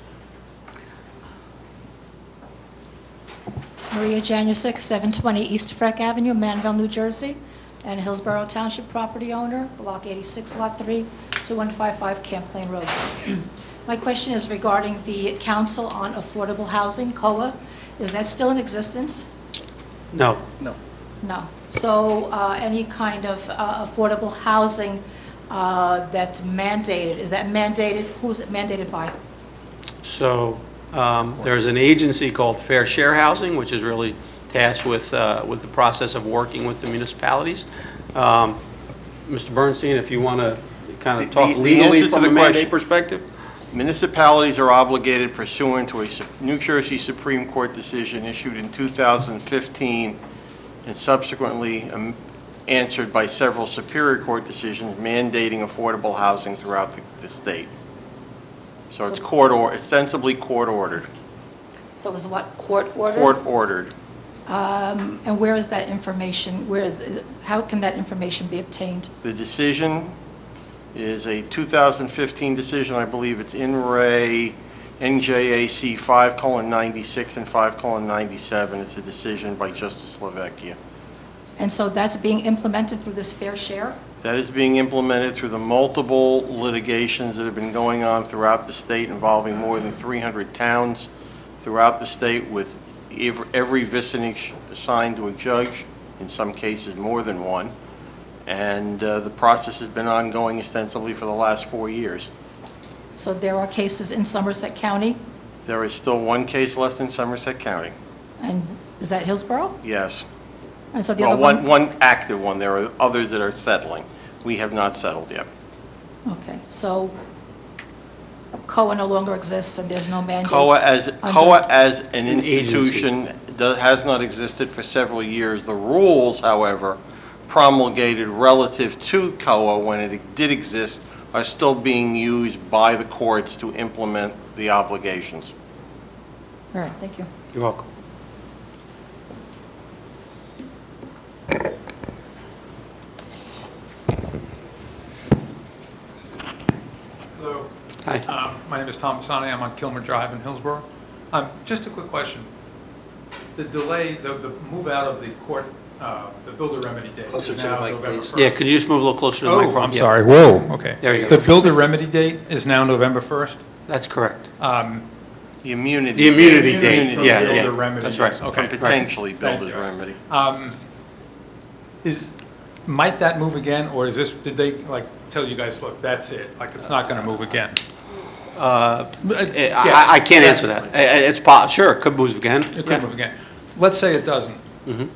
[SPEAKER 14] Maria Janusik, 720 East Freck Avenue, Manville, New Jersey, and Hillsborough Township property owner, Block 86, Lot 3, 2155 Camp Plain Road. My question is regarding the Council on Affordable Housing, COA. Is that still in existence?
[SPEAKER 1] No.
[SPEAKER 14] No. So any kind of affordable housing that's mandated, is that mandated? Who is it mandated by?
[SPEAKER 1] So there's an agency called Fair Share Housing, which is really tasked with the process of working with the municipalities. Mr. Bernstein, if you want to kind of talk legally from a mandate perspective.
[SPEAKER 15] Municipalities are obligated pursuant to a New Jersey Supreme Court decision issued in 2015 and subsequently answered by several Superior Court decisions mandating affordable housing throughout the state. So it's ostensibly court-ordered.
[SPEAKER 14] So is what, court-ordered?
[SPEAKER 15] Court-ordered.
[SPEAKER 14] And where is that information, how can that information be obtained?
[SPEAKER 15] The decision is a 2015 decision. I believe it's in Re NJAC 5:96 and 5:97. It's a decision by Justice Slovecchia.
[SPEAKER 14] And so that's being implemented through this fair share?
[SPEAKER 15] That is being implemented through the multiple litigations that have been going on throughout the state involving more than 300 towns throughout the state, with every vicinage assigned to a judge, in some cases more than one. And the process has been ongoing ostensibly for the last 4 years.
[SPEAKER 14] So there are cases in Somerset County?
[SPEAKER 15] There is still one case left in Somerset County.
[SPEAKER 14] And is that Hillsborough?
[SPEAKER 15] Yes.
[SPEAKER 14] And so the
[SPEAKER 15] Well,
[SPEAKER 14] other one?
[SPEAKER 15] one active one. There are others that are settling. We have not settled yet.
[SPEAKER 14] Okay, so COA no longer exists and there's no mandates?
[SPEAKER 15] COA as an
[SPEAKER 1] agency.
[SPEAKER 15] institution has not existed for several years. The rules, however, promulgated relative to COA when it did exist are still being used by the courts to implement the obligations.
[SPEAKER 14] All right, thank you.
[SPEAKER 1] You're welcome.
[SPEAKER 16] Hello.
[SPEAKER 1] Hi.
[SPEAKER 16] My name is Tom Masani. I'm on Kilmer Drive in Hillsborough. Just a quick question. The delay, the move out of the court, the builder remedy date
[SPEAKER 10] Closer
[SPEAKER 16] is
[SPEAKER 10] to the
[SPEAKER 16] now
[SPEAKER 10] mic,
[SPEAKER 16] November
[SPEAKER 10] please.
[SPEAKER 16] 1st.
[SPEAKER 1] Yeah, could you just move a little closer to the microphone?
[SPEAKER 16] I'm
[SPEAKER 1] Yeah.
[SPEAKER 16] sorry. Whoa, okay.
[SPEAKER 1] There you go.
[SPEAKER 16] The builder remedy date is now November 1st?
[SPEAKER 1] That's correct.
[SPEAKER 15] The immunity.
[SPEAKER 1] The immunity date,
[SPEAKER 16] from
[SPEAKER 1] yeah,
[SPEAKER 16] builder
[SPEAKER 1] yeah.
[SPEAKER 16] remedy
[SPEAKER 1] That's right.
[SPEAKER 16] is- Okay.
[SPEAKER 15] From potentially
[SPEAKER 16] Thank
[SPEAKER 15] builder's
[SPEAKER 16] you.
[SPEAKER 15] remedy.
[SPEAKER 16] Might that move again, or did they like tell you guys, look, that's it, like it's not going to move again?
[SPEAKER 1] I can't answer that. Sure, it could move again.
[SPEAKER 16] It
[SPEAKER 1] Yeah.
[SPEAKER 16] could move again. Let's say it doesn't.
[SPEAKER 1] Mhm.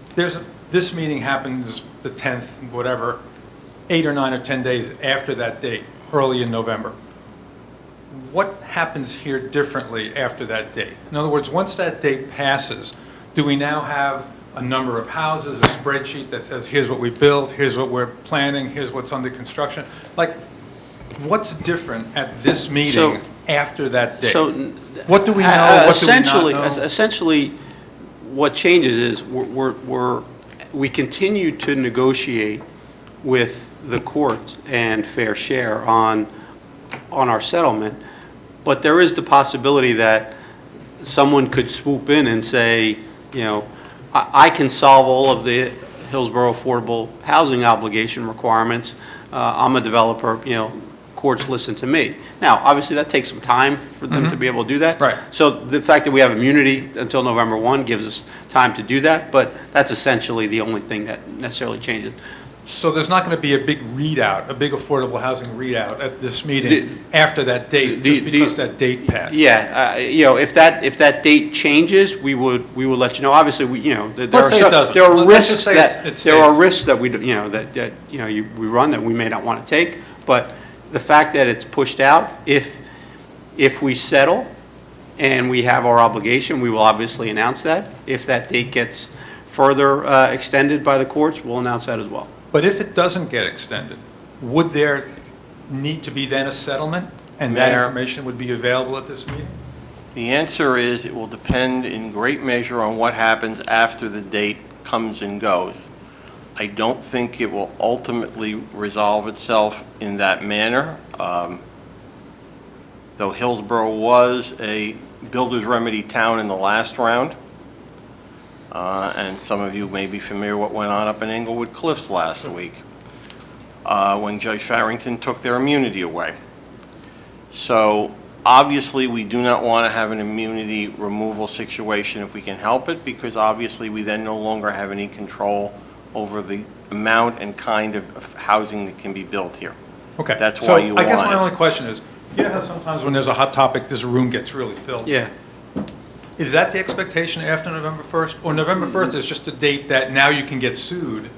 [SPEAKER 16] This meeting happens the 10th, whatever, 8 or 9 or 10 days after that date, early in November. What happens here differently after that date? In other words, once that date passes, do we now have a number of houses, a spreadsheet that says, here's what we built, here's what we're planning, here's what's under construction? Like, what's different at this meeting after that date?
[SPEAKER 1] So,
[SPEAKER 16] What do we know, what do we not know?
[SPEAKER 1] Essentially, what changes is we continue to negotiate with the courts and Fair Share on our settlement, but there is the possibility that someone could swoop in and say, you know, I can solve all of the Hillsborough affordable housing obligation requirements. I'm a developer, you know, courts listen to me. Now, obviously, that takes some time for them to be able to do that.
[SPEAKER 16] Right.
[SPEAKER 1] So the fact that we have immunity until November 1 gives us time to do that, but that's essentially the only thing that necessarily changes.
[SPEAKER 16] So there's not going to be a big readout, a big affordable housing readout at this meeting after that date, just because that date passed?
[SPEAKER 1] Yeah, you know, if that date changes, we would let you know. Obviously, there
[SPEAKER 16] Let's say it doesn't.
[SPEAKER 1] there are
[SPEAKER 16] Let's just
[SPEAKER 1] risks
[SPEAKER 16] say
[SPEAKER 1] that
[SPEAKER 16] it
[SPEAKER 1] there are
[SPEAKER 16] stays.
[SPEAKER 1] risks that we run that we may not want to take. But the fact that it's pushed out, if we settle and we have our obligation, we will obviously announce that. If that date gets further extended by the courts, we'll announce that as well.
[SPEAKER 16] But if it doesn't get extended, would there need to be then a settlement? And that
[SPEAKER 15] Mayor.
[SPEAKER 16] information would be available at this meeting?
[SPEAKER 15] The answer is it will depend in great measure on what happens after the date comes and goes. I don't think it will ultimately resolve itself in that manner. Though Hillsborough was a builder's remedy town in the last round, and some of you may be familiar what went on up in Englewood Cliffs last week when Judge Farrington took their immunity away. So obviously, we do not want to have an immunity removal situation if we can help it, because obviously we then no longer have any control over the amount and kind of housing that can be built here.
[SPEAKER 16] Okay.
[SPEAKER 15] That's why you
[SPEAKER 16] So I guess
[SPEAKER 15] want
[SPEAKER 16] my
[SPEAKER 15] it.
[SPEAKER 16] only question is, you know how sometimes when there's a hot topic, this room gets really filled?
[SPEAKER 1] Yeah.
[SPEAKER 16] Is that the expectation after November 1st? Or November 1st is just a date that now you can get sued,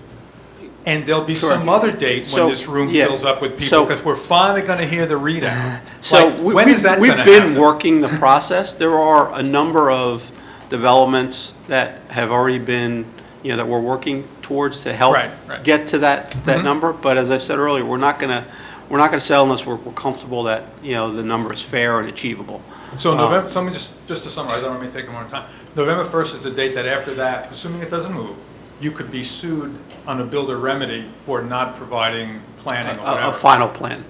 [SPEAKER 16] and there'll be some
[SPEAKER 1] Correct.
[SPEAKER 16] other date
[SPEAKER 1] So,
[SPEAKER 16] when this room
[SPEAKER 1] yeah.
[SPEAKER 16] fills up with people,
[SPEAKER 1] So-
[SPEAKER 16] because we're finally going to hear the readout.
[SPEAKER 1] So
[SPEAKER 16] Like, when is that
[SPEAKER 1] we've
[SPEAKER 16] gonna
[SPEAKER 1] been
[SPEAKER 16] happen?
[SPEAKER 1] working the process. There are a number of developments that have already been, that we're working towards to help
[SPEAKER 16] Right, right.
[SPEAKER 1] get to that number. But as I said earlier, we're not gonna sell unless we're comfortable that, the number is fair and achievable.
[SPEAKER 16] So November, so let me just to summarize, I don't want to take more time. November 1st is the date that after that, assuming it doesn't move, you could be sued on a builder remedy for not providing planning or whatever.
[SPEAKER 1] A final plan.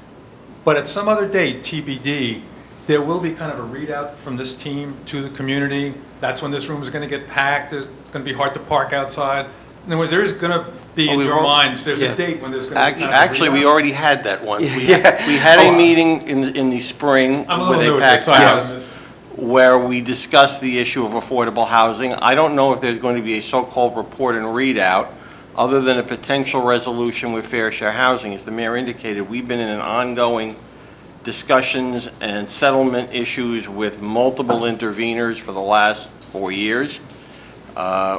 [SPEAKER 16] But at some other date, TBD, there will be kind of a readout from this team to the community. That's when this room is going to get packed. It's going to be hard to park outside. In other words, there's going to be in your minds, there's a date when there's going to be kind of a
[SPEAKER 15] Actually, we
[SPEAKER 16] readout.
[SPEAKER 15] already had that once. We
[SPEAKER 1] Yeah.
[SPEAKER 15] we had a meeting in the spring
[SPEAKER 16] I'm a
[SPEAKER 15] with
[SPEAKER 16] little new
[SPEAKER 15] a
[SPEAKER 16] at this,
[SPEAKER 15] packed
[SPEAKER 16] so I
[SPEAKER 15] house
[SPEAKER 16] haven't-
[SPEAKER 15] where we discussed the issue of affordable housing. I don't know if there's going to be a so-called report and readout, other than a potential resolution with Fair Share Housing. As the mayor indicated, we've been in an ongoing discussions and settlement issues with multiple interveners for the last 4 years.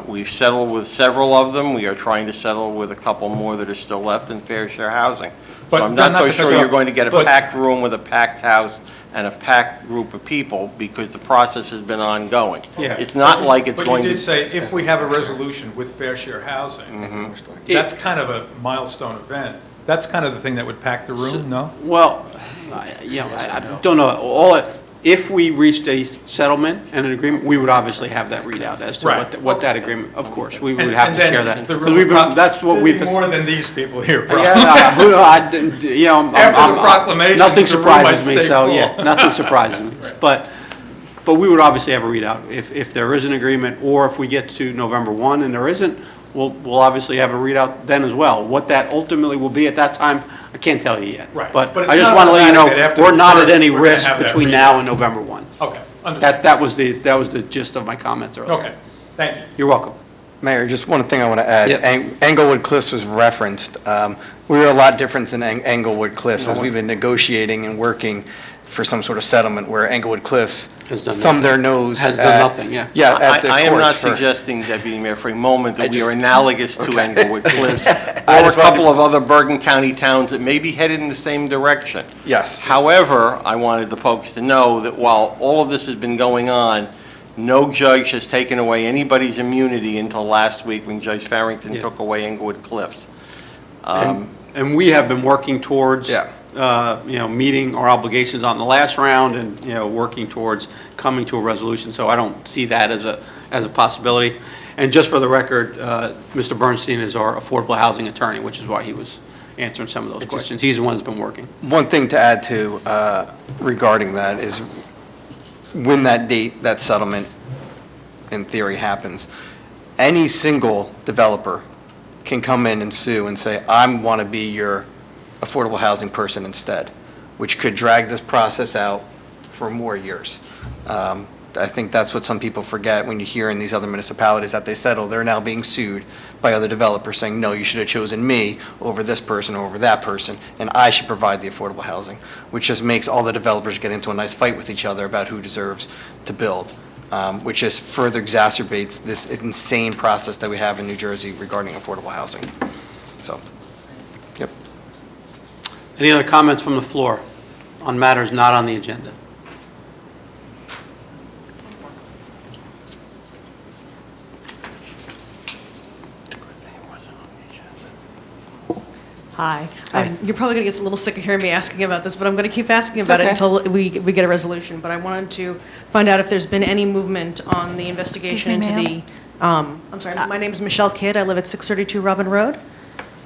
[SPEAKER 15] We've settled with several of them. We are trying to settle with a couple more that are still left in fair share housing.
[SPEAKER 16] But
[SPEAKER 15] So I'm not so
[SPEAKER 16] because
[SPEAKER 15] sure
[SPEAKER 16] of-
[SPEAKER 15] you're going to get a
[SPEAKER 16] but-
[SPEAKER 15] packed room with a packed house and a packed group of people, because the process has been ongoing.
[SPEAKER 1] Yeah.
[SPEAKER 15] It's not like it's going
[SPEAKER 16] But
[SPEAKER 15] to...
[SPEAKER 16] you did say if we have a resolution with fair share housing, that's kind of a milestone event. That's kind of the thing that would pack the room, no?
[SPEAKER 1] Well, I don't know, if we reached a settlement and an agreement, we would obviously have that readout as to
[SPEAKER 16] Right.
[SPEAKER 1] what that agreement, of course, we would
[SPEAKER 16] And-
[SPEAKER 1] have
[SPEAKER 16] and
[SPEAKER 1] to
[SPEAKER 16] then
[SPEAKER 1] share that.
[SPEAKER 16] the
[SPEAKER 1] 'Cause
[SPEAKER 16] room
[SPEAKER 1] we've been-
[SPEAKER 16] would
[SPEAKER 1] That's what we've.
[SPEAKER 16] be more than these people here, probably.
[SPEAKER 1] Yeah, I didn't,
[SPEAKER 16] After the proclamation,
[SPEAKER 1] nothing
[SPEAKER 16] the room might
[SPEAKER 1] surprises me,
[SPEAKER 16] stay
[SPEAKER 1] so,
[SPEAKER 16] full.
[SPEAKER 1] yeah, nothing surprises me. But we would obviously have a readout. If there is an agreement, or if we get to November 1 and there isn't, we'll obviously have a readout then as well. What that ultimately will be at that time, I can't tell you yet.
[SPEAKER 16] Right.
[SPEAKER 1] But
[SPEAKER 16] But
[SPEAKER 1] I
[SPEAKER 16] it's
[SPEAKER 1] just
[SPEAKER 16] not
[SPEAKER 1] want to let you know,
[SPEAKER 16] automatic that after
[SPEAKER 1] we're
[SPEAKER 16] the
[SPEAKER 1] not at
[SPEAKER 16] first,
[SPEAKER 1] any
[SPEAKER 16] we're gonna
[SPEAKER 1] risk
[SPEAKER 16] have that
[SPEAKER 1] between
[SPEAKER 16] readout.
[SPEAKER 1] now and November 1.
[SPEAKER 16] Okay, understood.
[SPEAKER 1] That was the gist of my comments earlier.
[SPEAKER 16] Okay, thank you.
[SPEAKER 1] You're welcome.
[SPEAKER 10] Mayor, just one thing I want to add. Englewood Cliffs was referenced. We were a lot different than Englewood Cliffs, as we've been negotiating and working for some sort of settlement, where Englewood Cliffs
[SPEAKER 1] Has done
[SPEAKER 10] thumbed their
[SPEAKER 1] nothing.
[SPEAKER 10] nose.
[SPEAKER 1] Has done
[SPEAKER 10] at-
[SPEAKER 1] nothing, yeah.
[SPEAKER 10] Yeah, at the
[SPEAKER 15] I am not
[SPEAKER 10] courts for-
[SPEAKER 15] suggesting, Deputy Mayor, for a moment that we
[SPEAKER 10] just-
[SPEAKER 15] are analogous to
[SPEAKER 10] Okay.
[SPEAKER 15] Englewood Cliffs, or
[SPEAKER 10] I
[SPEAKER 15] a
[SPEAKER 10] just wanted
[SPEAKER 15] couple of other Bergen County towns that may be headed in the same direction.
[SPEAKER 10] Yes.
[SPEAKER 15] However, I wanted the folks to know that while all of this has been going on, no judge has taken away anybody's immunity until last week when Judge Farrington
[SPEAKER 1] Yeah.
[SPEAKER 15] took away Englewood Cliffs.
[SPEAKER 1] And we have been working towards, meeting our obligations on the last round and, working towards coming to a resolution. So I don't see that as a possibility. And just for the record, Mr. Bernstein is our affordable housing attorney, which is why he was answering some of those questions. He's the one that's been working.
[SPEAKER 10] One thing to add to regarding that is when that date, that settlement, in theory, happens, any single developer can come in and sue and say, I want to be your affordable housing person instead, which could drag this process out for more years. I think that's what some people forget when you hear in these other municipalities that they settle. They're now being sued by other developers saying, no, you should have chosen me over this person or over that person, and I should provide the affordable housing, which just makes all the developers get into a nice fight with each other about who deserves to build, which just further exacerbates this insane process that we have in New Jersey regarding affordable housing. So, yep.
[SPEAKER 1] Any other comments from the floor on matters not on the agenda?
[SPEAKER 17] Hi.
[SPEAKER 1] Hi.
[SPEAKER 17] You're probably going to get a little sick of hearing me asking about this, but I'm going to keep asking about it
[SPEAKER 1] okay.
[SPEAKER 17] until we get a resolution. But I wanted to find out if there's been any movement on the investigation into the, I'm sorry, my name is Michelle Kidd. I live at 632 Robin Road.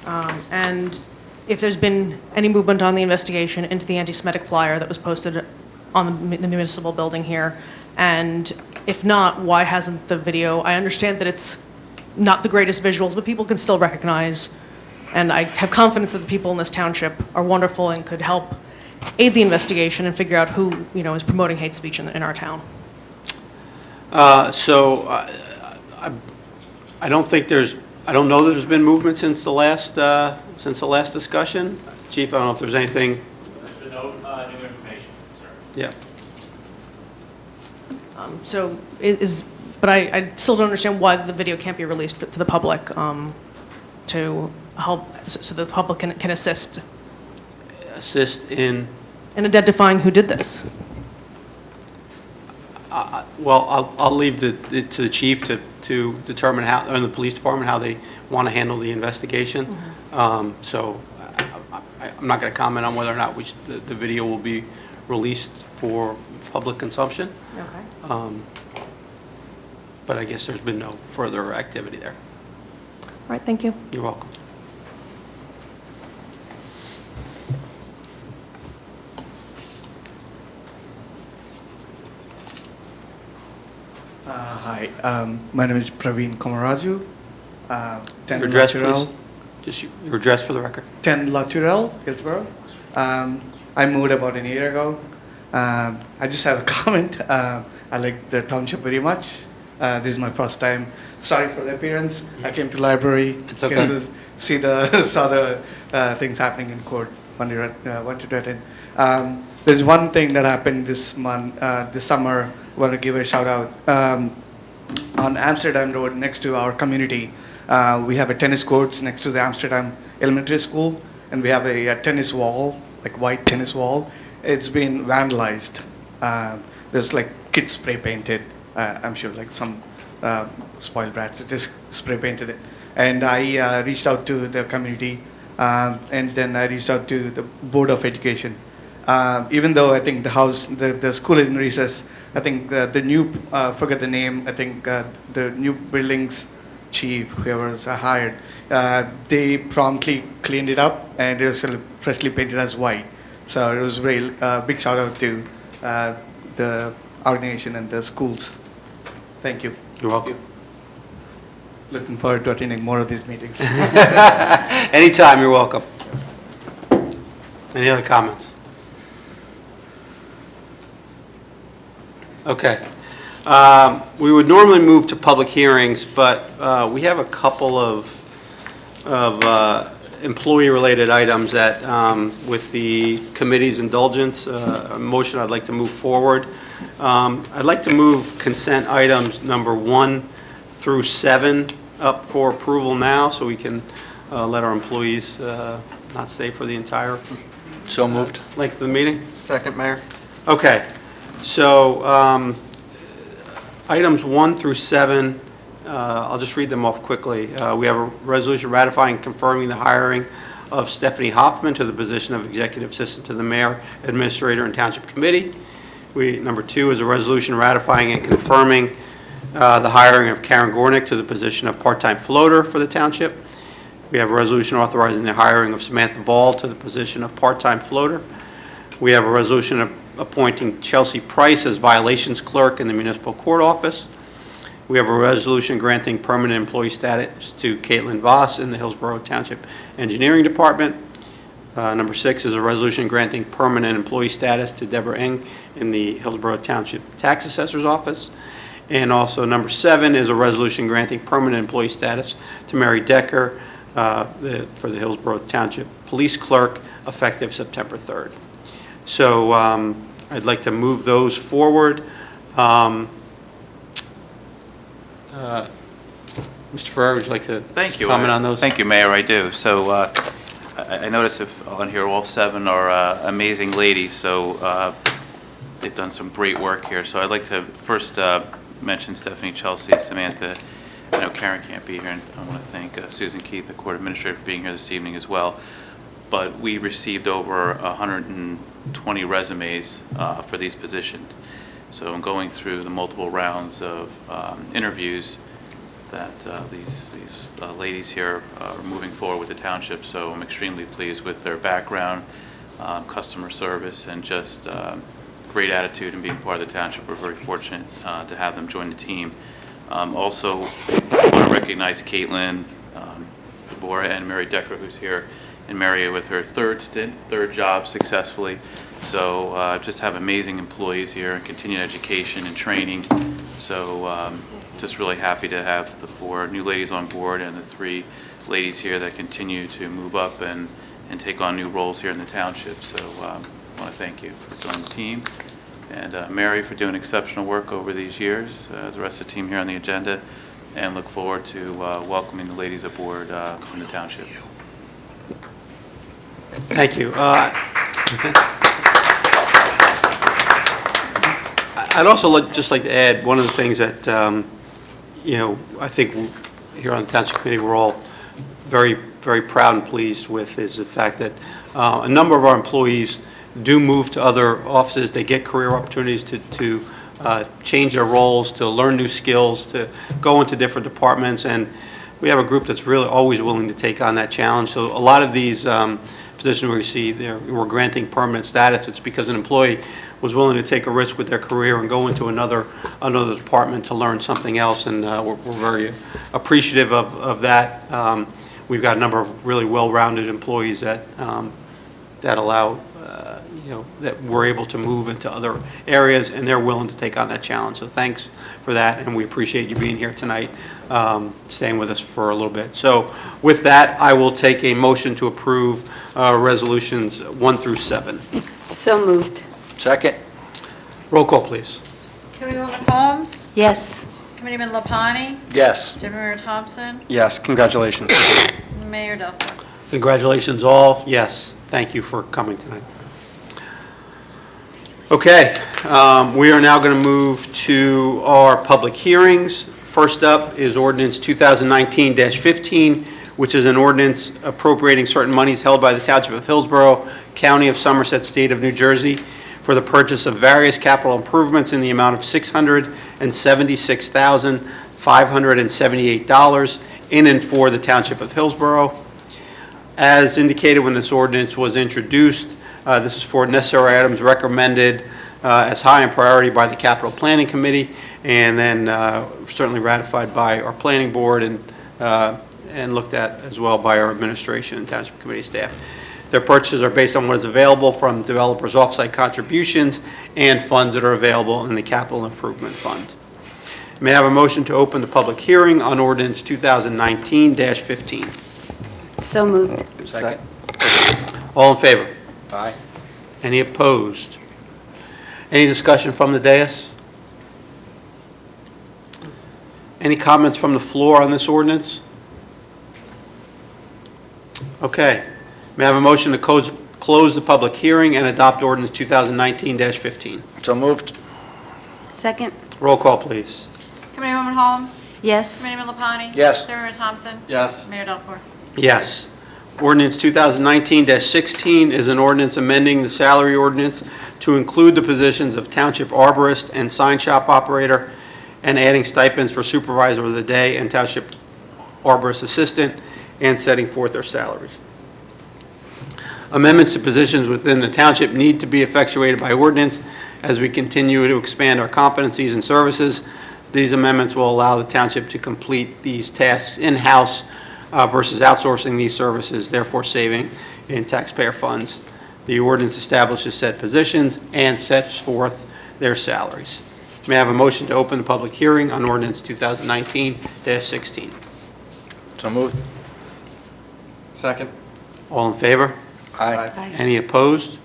[SPEAKER 17] And if there's been any movement on the investigation into the anti-Semitic flyer that was posted on the municipal building here. And if not, why hasn't the video, I understand that it's not the greatest visuals, but people can still recognize. And I have confidence that the people in this township are wonderful and could help aid the investigation and figure out who, is promoting hate speech in our town.
[SPEAKER 1] I don't know that there's been movement since the last discussion. Chief, I don't know if there's anything.
[SPEAKER 18] There's been no new information, sir.
[SPEAKER 1] Yeah.
[SPEAKER 17] But I still don't understand why the video can't be released to the public to help, so the public can assist
[SPEAKER 1] Assist in,
[SPEAKER 17] in identifying who did this.
[SPEAKER 1] well, I'll leave it to the chief to determine how, or the police department, how they want to handle the investigation. So I'm not going to comment on whether or not the video will be released for public consumption.
[SPEAKER 17] Okay.
[SPEAKER 1] But I guess there's been no further activity there.
[SPEAKER 17] All right, thank you.
[SPEAKER 1] You're welcome.
[SPEAKER 19] Hi, my name is Praveen Komaraju. 10
[SPEAKER 1] Your address,
[SPEAKER 19] Lateral,
[SPEAKER 1] please. Just your address for the record.
[SPEAKER 19] 10 Lateral, Hillsborough. I moved about a year ago. I just have a comment. I like the township very much. This is my first time. Sorry for the appearance. I came to library.
[SPEAKER 1] It's okay.
[SPEAKER 19] Came to saw the things happening in court. Went to attend. There's one thing that happened this month, this summer. Want to give a shout out. on Amsterdam Road next to our community. We have a tennis courts next to the Amsterdam Elementary School, and we have a tennis wall, like white tennis wall. It's been vandalized. There's like kids spray painted. I'm sure like some spoiled brats just spray painted it. And I reached out to the community, and then I reached out to the Board of Education. Even though I think the school is in recess, I think the new, forget the name, I think the new buildings chief, whoever was hired, they promptly cleaned it up and it was freshly painted as white. So it was very big shout out to the organization and the schools. Thank you.
[SPEAKER 1] You're welcome.
[SPEAKER 19] Looking forward to attending more of these meetings.
[SPEAKER 1] Anytime, you're welcome. Any other comments? Okay. We would normally move to public hearings, but we have a couple of employee-related items that, with the committee's indulgence, a motion I'd like to move forward. I'd like to move consent items number 1 through 7 up for approval now, so we can let our employees not stay for the entire
[SPEAKER 4] So moved.
[SPEAKER 1] length of the meeting.
[SPEAKER 10] Second, Mayor.
[SPEAKER 1] Okay, so items 1 through 7, I'll just read them off quickly. We have a resolution ratifying and confirming the hiring of Stephanie Hoffman to the position of Executive Assistant to the Mayor, Administrator, and Township Committee. Number 2 is a resolution ratifying and confirming the hiring of Karen Gornick to the position of part-time floater for the Township. We have a resolution authorizing the hiring of Samantha Ball to the position of part-time floater. We have a resolution appointing Chelsea Price as violations clerk in the municipal court office. We have a resolution granting permanent employee status to Caitlin Voss in the Hillsborough Township Engineering Department. Number 6 is a resolution granting permanent employee status to Deborah Eng in the Hillsborough Township Tax Assessor's Office. And also number 7 is a resolution granting permanent employee status to Mary Decker for the Hillsborough Township Police Clerk effective September 3rd. So I'd like to move those forward. Mr. Ferrer, would you like to comment on those?
[SPEAKER 13] Thank you, Mayor, I do. So I noticed on here all 7 are amazing ladies, so they've done some great work here. So I'd like to first mention Stephanie, Chelsea, Samantha. I know Karen can't be here, and I want to thank Susan Keith, the court administrator, for being here this evening as well. But we received over 120 resumes for these positions. So I'm going through the multiple rounds of interviews that these ladies here are moving forward with the township. So I'm extremely pleased with their background, customer service, and just great attitude in being part of the township. We're very fortunate to have them join the team. Also, I want to recognize Caitlin, Deborah, and Mary Decker, who's here, and Mary with her third job successfully. So just have amazing employees here and continued education and training. So just really happy to have the 4 new ladies on board and the 3 ladies here that continue to move up and take on new roles here in the township. So I want to thank you for joining the team. And Mary for doing exceptional work over these years, the rest of the team here on the agenda, and look forward to welcoming the ladies aboard in the township.
[SPEAKER 1] Thank you. I'd also just like to add one of the things that, I think here on the Township Committee we're all very, very proud and pleased with is the fact that a number of our employees do move to other offices. They get career opportunities to change their roles, to learn new skills, to go into different departments, and we have a group that's really always willing to take on that challenge. So a lot of these positions where you see we're granting permanent status, it's because an employee was willing to take a risk with their career and go into another department to learn something else, and we're very appreciative of that. We've got a number of really well-rounded employees that allow that we're able to move into other areas, and they're willing to take on that challenge. So thanks for that, and we appreciate you being here tonight, staying with us for a little bit. So with that, I will take a motion to approve resolutions 1 through 7.
[SPEAKER 3] So moved.
[SPEAKER 4] Second.
[SPEAKER 1] Roll call, please.
[SPEAKER 2] Councilwoman Combs?
[SPEAKER 3] Yes.
[SPEAKER 2] Committeeman Lapani?
[SPEAKER 4] Yes.
[SPEAKER 2] Deputy Mayor Thompson?
[SPEAKER 10] Yes, congratulations.
[SPEAKER 2] Mayor Delco?
[SPEAKER 1] Congratulations all. Yes, thank you for coming tonight. Okay, we are now going to move to our public hearings. First up is ordinance 2019-15, which is an ordinance appropriating certain monies held by the Township of Hillsborough, County of Somerset, State of New Jersey, for the purchase of various capital improvements in the amount of $676,578 in and for the Township of Hillsborough. As indicated when this ordinance was introduced, this is for necessary items recommended as high in priority by the Capital Planning Committee, and then certainly ratified by our Planning Board and looked at as well by our administration and Township Committee staff. Their purchases are based on what is available from developers' off-site contributions and funds that are available in the Capital Improvement Fund. May I have a motion to open the public hearing on ordinance 2019-15?
[SPEAKER 3] So moved.
[SPEAKER 4] Second.
[SPEAKER 1] All in favor?
[SPEAKER 4] Aye.
[SPEAKER 1] Any opposed? Any discussion from the dais? Any comments from the floor on this ordinance? Okay. May I have a motion to close the public hearing and adopt ordinance 2019-15?
[SPEAKER 4] So moved.
[SPEAKER 3] Second.
[SPEAKER 1] Roll call, please.
[SPEAKER 2] Committeewoman Holmes?
[SPEAKER 3] Yes.
[SPEAKER 2] Committeeman Lapani?
[SPEAKER 4] Yes.
[SPEAKER 2] Deputy Mayor Thompson?
[SPEAKER 10] Yes.
[SPEAKER 2] Mayor Delco?
[SPEAKER 1] Yes. Ordinance 2019-16 is an ordinance amending the salary ordinance to include the positions of township arborist and sign shop operator, and adding stipends for supervisor of the day and township arborist assistant, and setting forth their salaries. Amendments to positions within the township need to be effectuated by ordinance as we continue to expand our competencies and services. These amendments will allow the township to complete these tasks in-house versus outsourcing these services, therefore saving in taxpayer funds. The ordinance establishes said positions and sets forth their salaries. May I have a motion to open the public hearing on ordinance 2019-16?
[SPEAKER 4] So moved.
[SPEAKER 10] Second.
[SPEAKER 1] All in favor?
[SPEAKER 4] Aye.
[SPEAKER 1] Any opposed?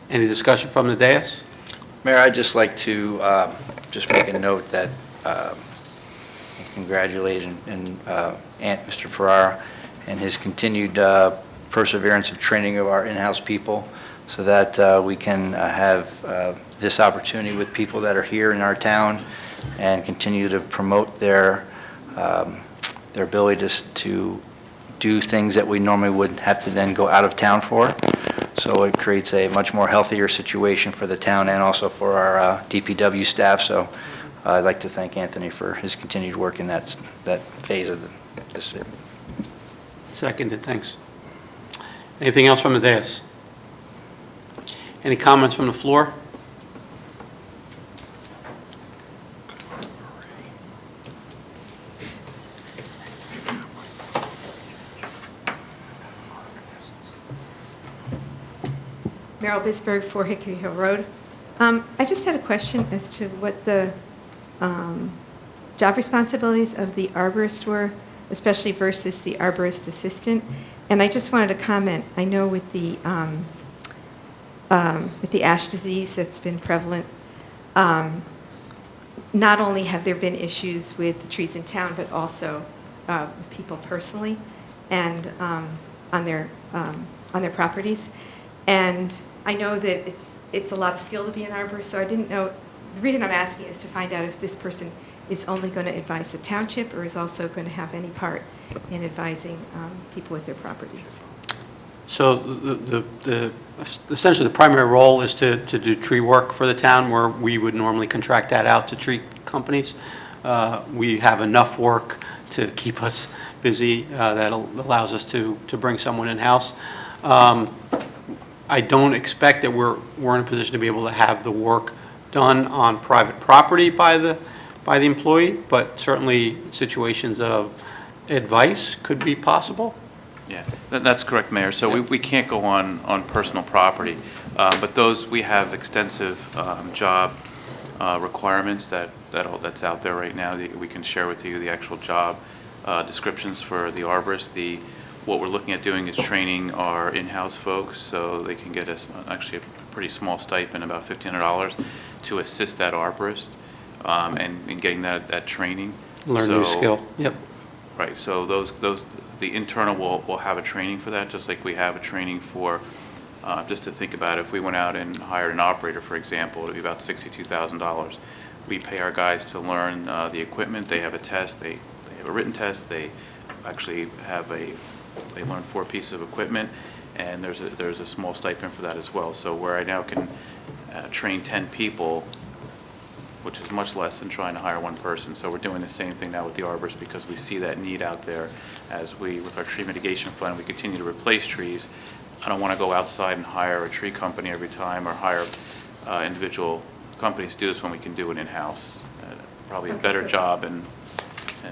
[SPEAKER 1] Any discussion from the dais?
[SPEAKER 4] Mayor, I'd just like to just make a note that congratulate Mr. Ferrara and his continued perseverance of training of our in-house people so that we can have this opportunity with people that are here in our town and continue to promote their ability to do things that we normally would have to then go out of town for. So it creates a much more healthier situation for the town and also for our DPW staff. So I'd like to thank Anthony for his continued work in that phase of this.
[SPEAKER 1] Seconded, thanks. Anything else from the dais? Any comments from the floor?
[SPEAKER 20] Meryl Bisberg, 4 Hickory Hill Road. I just had a question as to what the job responsibilities of the arborist were, especially versus the arborist assistant. And I just wanted to comment, I know with the ash disease that's been prevalent, not only have there been issues with the trees in town, but also with people personally and on their properties. And I know that it's a lot of skill to be an arborist, so I didn't know, the reason I'm asking is to find out if this person is only going to advise the township or is also going to have any part in advising people with their properties.
[SPEAKER 1] So essentially the primary role is to do tree work for the town, where we would normally contract that out to tree companies. We have enough work to keep us busy that allows us to bring someone in-house. I don't expect that we're in a position to be able to have the work done on private property by the employee, but certainly situations of advice could be possible.
[SPEAKER 13] Yeah, that's correct, Mayor. So we can't go on personal property, but we have extensive job requirements that's out there right now. We can share with you the actual job descriptions for the arborist. What we're looking at doing is training our in-house folks so they can get us actually a pretty small stipend, about $1,500, to assist that arborist. and getting that training.
[SPEAKER 1] Learn new skill. Yep.
[SPEAKER 13] Right, so the internal will have a training for that, just like we have a training for, just to think about it, if we went out and hired an operator, for example, it would be about $62,000. We pay our guys to learn the equipment, they have a test, they have a written test, they actually they learn 4 pieces of equipment, and there's a small stipend for that as well. So where I now can train 10 people, which is much less than trying to hire one person. So we're doing the same thing now with the arborists because we see that need out there as with our tree mitigation fund, we continue to replace trees. I don't want to go outside and hire a tree company every time or hire individual companies to do this when we can do it in-house. Probably a better job and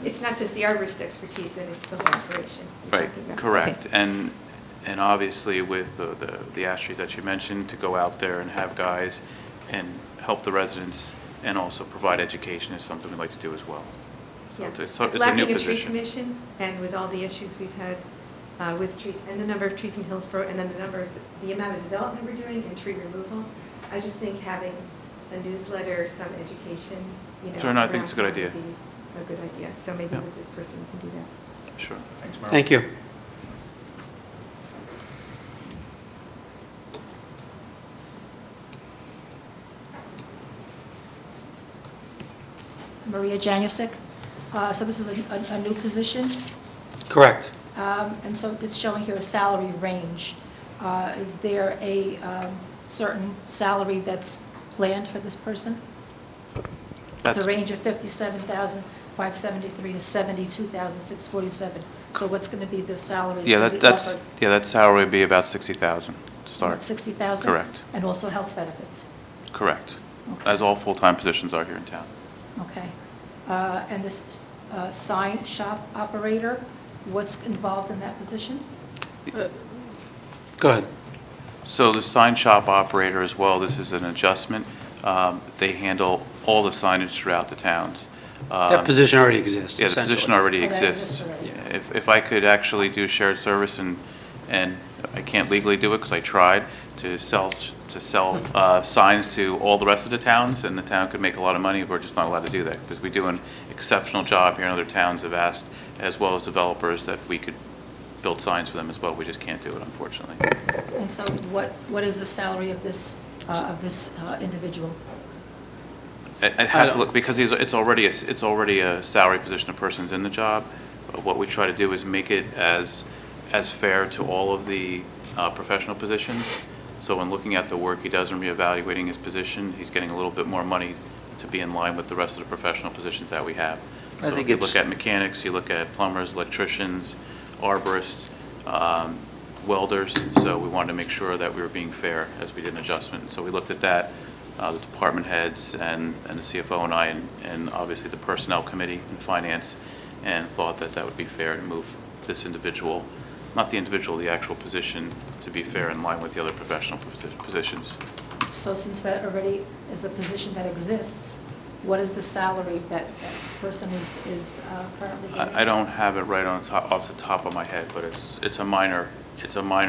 [SPEAKER 20] It's not just the arborist expertise, and it's the whole operation.
[SPEAKER 13] right, correct.
[SPEAKER 20] Okay.
[SPEAKER 13] And obviously with the ash trees that you mentioned, to go out there and have guys and help the residents and also provide education is something we'd like to do as well. So
[SPEAKER 20] Yeah.
[SPEAKER 13] it's a new
[SPEAKER 20] Lacking a tree
[SPEAKER 13] position.
[SPEAKER 20] commission, and with all the issues we've had with trees, and the number of trees in Hillsborough, and then the amount of development we're doing and tree removal, I just think having a newsletter, some education,
[SPEAKER 13] Sure, no, I think
[SPEAKER 20] around
[SPEAKER 13] it's a good
[SPEAKER 20] town
[SPEAKER 13] idea.
[SPEAKER 20] would be a good idea. So maybe with this person we can do that.
[SPEAKER 13] Sure. Thanks, Mark.
[SPEAKER 1] Thank you.
[SPEAKER 14] Maria Janusik. So this is a new position,
[SPEAKER 1] Correct.
[SPEAKER 14] and so it's showing here a salary range. Is there a certain salary that's planned for this person? It's a range of $57,573 to $72,647. So what's going to be the salary
[SPEAKER 13] Yeah,
[SPEAKER 14] that's going to be offered?
[SPEAKER 13] that salary would be about $60,000 to start.
[SPEAKER 14] $60,000?
[SPEAKER 13] Correct.
[SPEAKER 14] And also health benefits?
[SPEAKER 13] Correct.
[SPEAKER 14] Okay.
[SPEAKER 13] As all full-time positions are here in town.
[SPEAKER 14] Okay. And this sign shop operator, what's involved in that position?
[SPEAKER 1] Go ahead.
[SPEAKER 13] So the sign shop operator as well, this is an adjustment. They handle all the signage throughout the towns.
[SPEAKER 1] That position already exists,
[SPEAKER 13] Yeah, the position
[SPEAKER 1] essentially.
[SPEAKER 13] already
[SPEAKER 14] Oh, that
[SPEAKER 13] exists.
[SPEAKER 14] exists already.
[SPEAKER 13] If I could actually do shared service and I can't legally do it because I tried to sell signs to all the rest of the towns, and the town could make a lot of money, we're just not allowed to do that because we do an exceptional job here, and other towns have asked, as well as developers, that we could build signs for them as well. We just can't do it, unfortunately.
[SPEAKER 14] And so what is the salary of this individual?
[SPEAKER 13] I'd have to look, because it's already a salary position, a person's in the job. But what we try to do is make it as fair to all of the professional positions. So when looking at the work he does and reevaluating his position, he's getting a little bit more money to be in line with the rest of the professional positions that we have.
[SPEAKER 4] I
[SPEAKER 13] So
[SPEAKER 4] think
[SPEAKER 13] if you
[SPEAKER 4] it's-
[SPEAKER 13] look at mechanics, you look at plumbers, electricians, arborists, welders, so we wanted to make sure that we were being fair as we did an adjustment. So we looked at that, the department heads and the CFO and I, and obviously the personnel committee and finance, and thought that that would be fair to move this individual, not the individual, the actual position, to be fair in line with the other professional positions.
[SPEAKER 14] So since that already is a position that exists, what is the salary that person is currently getting?
[SPEAKER 13] I don't have it right off the top of my head, but it's a minor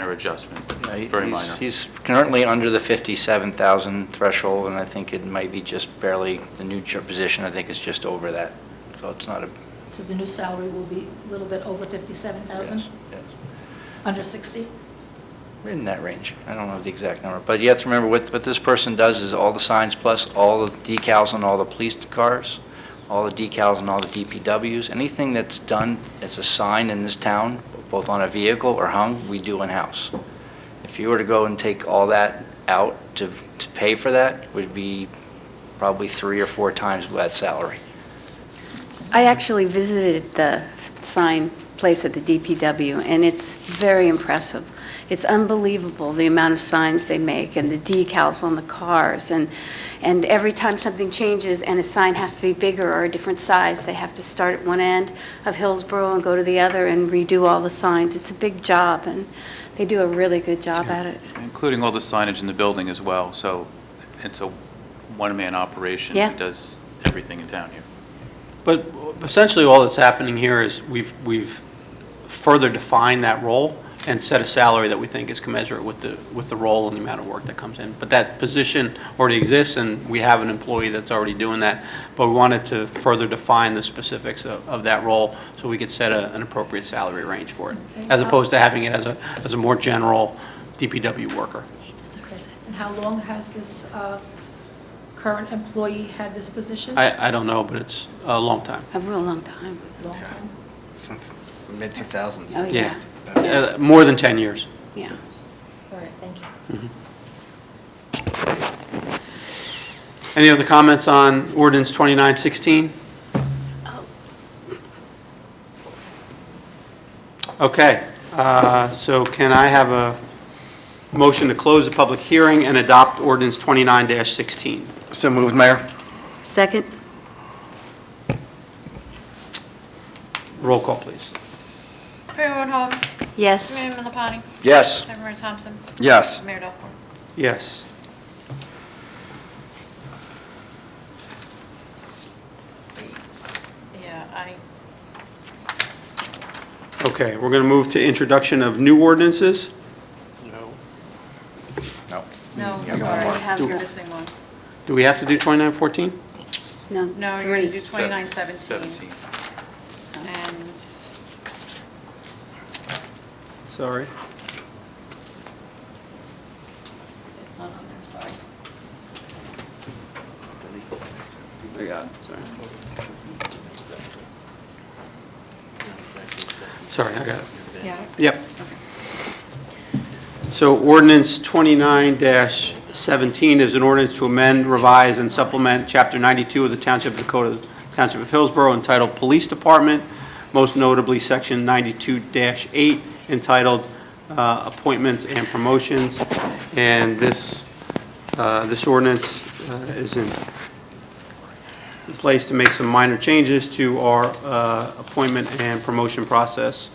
[SPEAKER 13] adjustment, very minor.
[SPEAKER 4] He's currently under the 57,000 threshold, and I think it might be just barely, the new position, I think is just over that. So it's not a...
[SPEAKER 14] So the new salary will be a little bit over 57,000?
[SPEAKER 4] Yes, yes.
[SPEAKER 14] Under 60?
[SPEAKER 4] In that range. I don't know the exact number. But you have to remember, what this person does is all the signs plus all the decals on all the police cars, all the decals on all the DPWs, anything that's done as a sign in this town, both on a vehicle or hung, we do in-house. If you were to go and take all that out to pay for that, would be probably 3 or 4 times that salary.
[SPEAKER 21] I actually visited the sign place at the DPW, and it's very impressive. It's unbelievable, the amount of signs they make and the decals on the cars. And every time something changes and a sign has to be bigger or a different size, they have to start at one end of Hillsborough and go to the other and redo all the signs. It's a big job, and they do a really good job at it.
[SPEAKER 13] Including all the signage in the building as well, so it's a one-man operation.
[SPEAKER 21] Yeah.
[SPEAKER 13] He does everything in town here.
[SPEAKER 1] But essentially, all that's happening here is we've further defined that role and set a salary that we think is commensurate with the role and the amount of work that comes in. But that position already exists, and we have an employee that's already doing that. But we wanted to further define the specifics of that role so we could set an appropriate salary range for it, as opposed to having it as a more general DPW worker.
[SPEAKER 14] And how long has this current employee had this position?
[SPEAKER 1] I don't know, but it's a long time.
[SPEAKER 21] A real long time.
[SPEAKER 14] Long time?
[SPEAKER 10] Since mid-2000s.
[SPEAKER 21] Oh, yeah.
[SPEAKER 1] More than 10 years.
[SPEAKER 14] Yeah. All right, thank you.
[SPEAKER 1] Any other comments on ordinance 2916? Okay, so can I have a motion to close the public hearing and adopt ordinance 29-16?
[SPEAKER 10] So moved, Mayor.
[SPEAKER 21] Second?
[SPEAKER 1] Roll call, please.
[SPEAKER 2] Chairwoman Holmes?
[SPEAKER 21] Yes.
[SPEAKER 2] Chairman Lapani?
[SPEAKER 10] Yes.
[SPEAKER 2] Chairman Thompson?
[SPEAKER 10] Yes.
[SPEAKER 2] Mayor Delport?
[SPEAKER 1] Yes.
[SPEAKER 2] Yeah,
[SPEAKER 1] Okay, we're going to move to introduction of new ordinances.
[SPEAKER 10] No.
[SPEAKER 2] no,
[SPEAKER 21] Yeah,
[SPEAKER 2] sorry,
[SPEAKER 21] we have
[SPEAKER 2] you're
[SPEAKER 21] one.
[SPEAKER 2] missing one.
[SPEAKER 1] Do we have to do 2914?
[SPEAKER 21] No.
[SPEAKER 2] No, you're going to do 2917. And
[SPEAKER 1] Sorry.
[SPEAKER 2] it's not on there, sorry.
[SPEAKER 1] I got it, sorry. Sorry, I got it.
[SPEAKER 2] Yeah.
[SPEAKER 1] Yep. So ordinance 29-17 is an ordinance to amend, revise, and supplement Chapter 92 of the Township of Hillsborough entitled Police Department, most notably Section 92-8 entitled Appointments and Promotions. And this ordinance is in place to make some minor changes to our appointment and promotion process,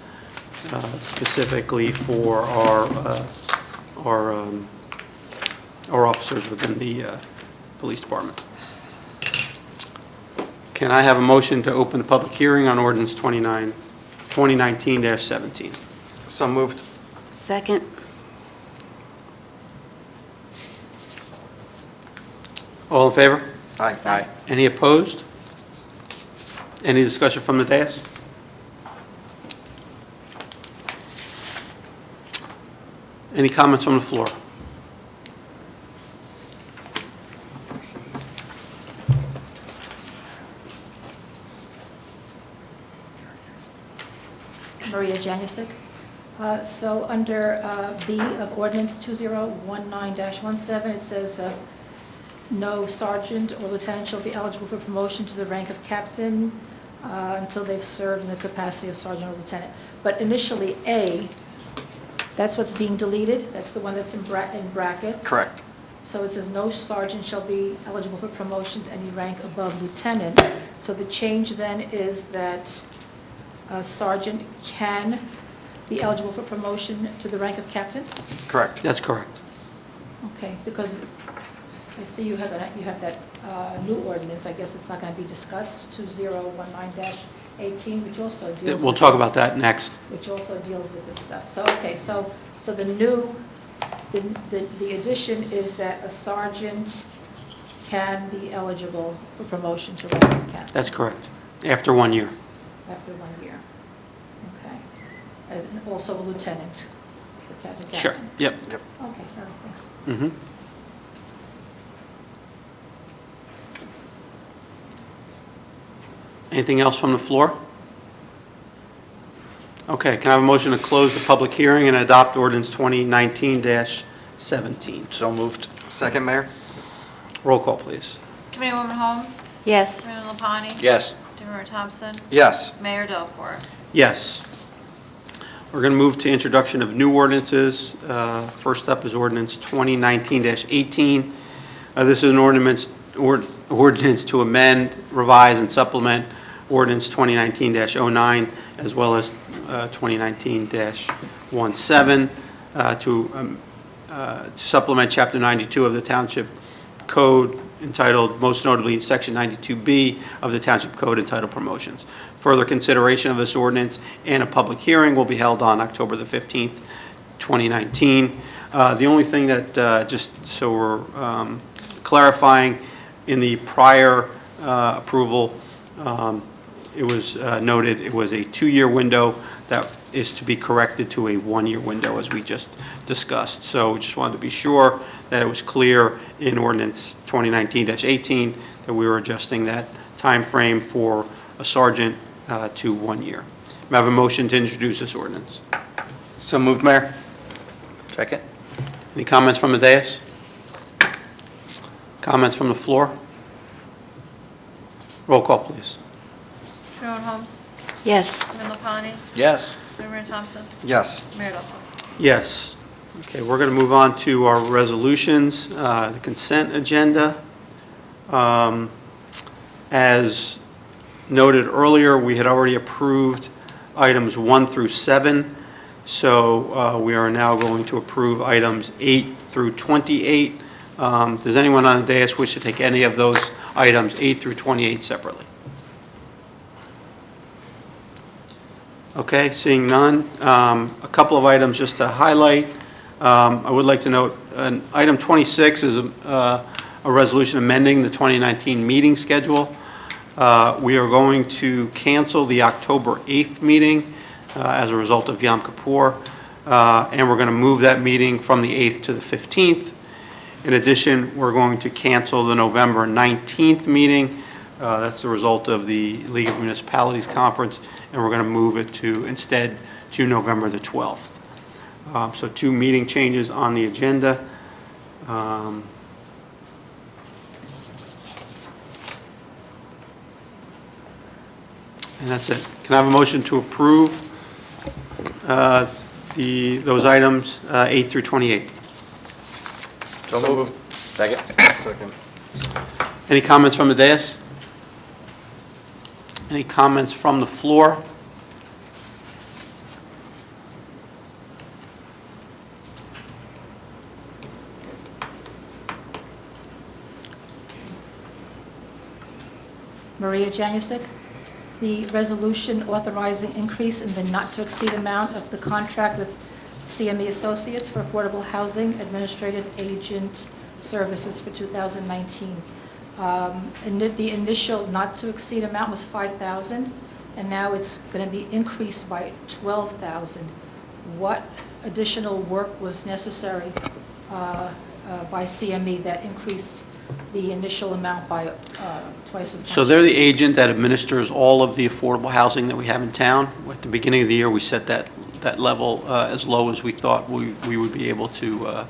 [SPEAKER 1] specifically for our officers within the police department. Can I have a motion to open the public hearing on ordinance 2019-17?
[SPEAKER 10] So moved.
[SPEAKER 21] Second?
[SPEAKER 1] All in favor?
[SPEAKER 10] Aye.
[SPEAKER 4] Aye.
[SPEAKER 1] Any opposed? Any discussion from the dais? Any comments from the floor?
[SPEAKER 14] Maria Janusik. So under B of ordinance 2019-17, it says no sergeant or lieutenant shall be eligible for promotion to the rank of captain until they've served in the capacity of sergeant or lieutenant. But initially, A, that's what's being deleted. That's the one that's in brackets.
[SPEAKER 10] Correct.
[SPEAKER 14] So it says no sergeant shall be eligible for promotion to any rank above lieutenant. So the change then is that a sergeant can be eligible for promotion to the rank of captain?
[SPEAKER 10] Correct.
[SPEAKER 1] That's correct.
[SPEAKER 14] Okay, because I see you have that new ordinance, I guess it's not going to be discussed, 2019-18, which also deals with
[SPEAKER 1] We'll talk
[SPEAKER 14] this,
[SPEAKER 1] about that next.
[SPEAKER 14] which also deals with this stuff. So, okay, so the new, the addition is that a sergeant can be eligible for promotion to rank of captain
[SPEAKER 1] That's correct. After 1 year.
[SPEAKER 14] after 1 year. Okay. As also a lieutenant for captain.
[SPEAKER 1] Sure. Yep.
[SPEAKER 10] Yep.
[SPEAKER 14] Okay, all right, thanks.
[SPEAKER 1] Mm-hmm. Anything else from the floor? Okay, can I have a motion to close the public hearing and adopt ordinance 2019-17?
[SPEAKER 4] So moved.
[SPEAKER 10] Second, Mayor.
[SPEAKER 1] Roll call, please.
[SPEAKER 2] Committeewoman Holmes?
[SPEAKER 21] Yes.
[SPEAKER 2] Chairman Lapani?
[SPEAKER 4] Yes.
[SPEAKER 2] Chairman Thompson?
[SPEAKER 10] Yes.
[SPEAKER 2] Mayor Delport?
[SPEAKER 1] Yes. We're going to move to introduction of new ordinances. First up is ordinance 2019-18. This is an ordinance to amend, revise, and supplement ordinance 2019-09, as well as 2019-17, to supplement Chapter 92 of the Township Code entitled, most notably in Section 92B of the Township Code entitled Promotions. Further consideration of this ordinance and a public hearing will be held on October the 15th, 2019. The only thing that, just so we're clarifying, in the prior approval, it was noted it was a 2-year window that is to be corrected to a 1-year window, as we just discussed. So we just wanted to be sure that it was clear in ordinance 2019-18 that we were adjusting that time frame for a sergeant to 1 year. May I have a motion to introduce this ordinance?
[SPEAKER 10] So moved, Mayor.
[SPEAKER 4] Second.
[SPEAKER 1] Any comments from the dais? Comments from the floor? Roll call, please.
[SPEAKER 2] Sherwin Holmes?
[SPEAKER 21] Yes.
[SPEAKER 2] Kevin Lopani?
[SPEAKER 4] Yes.
[SPEAKER 2] Mayor Thompson?
[SPEAKER 10] Yes.
[SPEAKER 2] Mayor Delco?
[SPEAKER 1] Yes. Okay, we're going to move on to our resolutions, the consent agenda. As noted earlier, we had already approved items 1 through 7, so we are now going to approve items 8 through 28. Does anyone on the dais wish to take any of those items 8 through 28 separately? Okay, seeing none. A couple of items just to highlight. I would like to note, item 26 is a resolution amending the 2019 meeting schedule. We are going to cancel the October 8th meeting as a result of Yom Kippur, and we're going to move that meeting from the 8th to the 15th. In addition, we're going to cancel the November 19th meeting. That's the result of the League of Municipalities Conference, and we're going to move it to instead to November the 12th. So 2 meeting changes on the agenda. And that's it. Can I have a motion to approve those items 8 through 28?
[SPEAKER 4] So moved. Second.
[SPEAKER 10] Second.
[SPEAKER 1] Any comments from the dais? Any comments from the floor?
[SPEAKER 14] Maria Janusik. The resolution authorizing increase in the not-to-exceed amount of the contract with CME Associates for Affordable Housing Administrative Agent Services for 2019. The initial not-to-exceed amount was $5,000, and now it's going to be increased by $12,000. What additional work was necessary by CME that increased the initial amount by twice as much?
[SPEAKER 1] So they're the agent that administers all of the affordable housing that we have in town. At the beginning of the year, we set that level as low as we thought we would be able to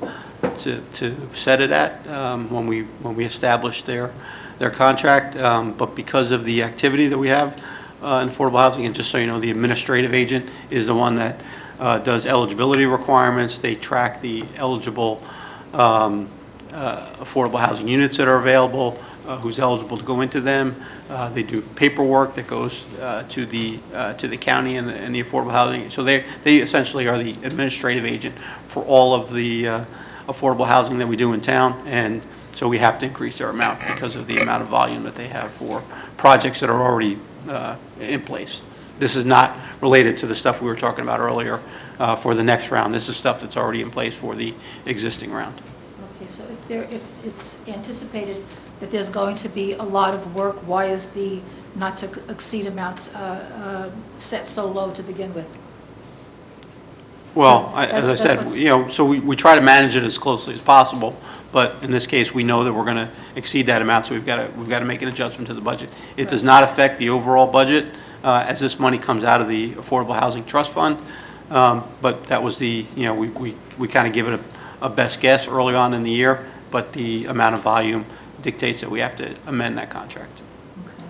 [SPEAKER 1] set it at when we established their contract. But because of the activity that we have in affordable housing, and just so you know, the administrative agent is the one that does eligibility requirements. They track the eligible affordable housing units that are available, who's eligible to go into them. They do paperwork that goes to the county and the affordable housing. So they essentially are the administrative agent for all of the affordable housing that we do in town, and so we have to increase their amount because of the amount of volume that they have for projects that are already in place. This is not related to the stuff we were talking about earlier for the next round. This is stuff that's already in place for the existing round.
[SPEAKER 14] Okay, so if it's anticipated that there's going to be a lot of work, why is the not-to-exceed amounts set so low to begin with?
[SPEAKER 1] Well, as I said, so we try to manage it as closely as possible, but in this case, we know that we're going to exceed that amount, so we've got to make an adjustment to the budget. It does not affect the overall budget as this money comes out of the Affordable Housing Trust Fund, but that was we kind of give it a best guess early on in the year, but the amount of volume dictates that we have to amend that contract.
[SPEAKER 14] Okay,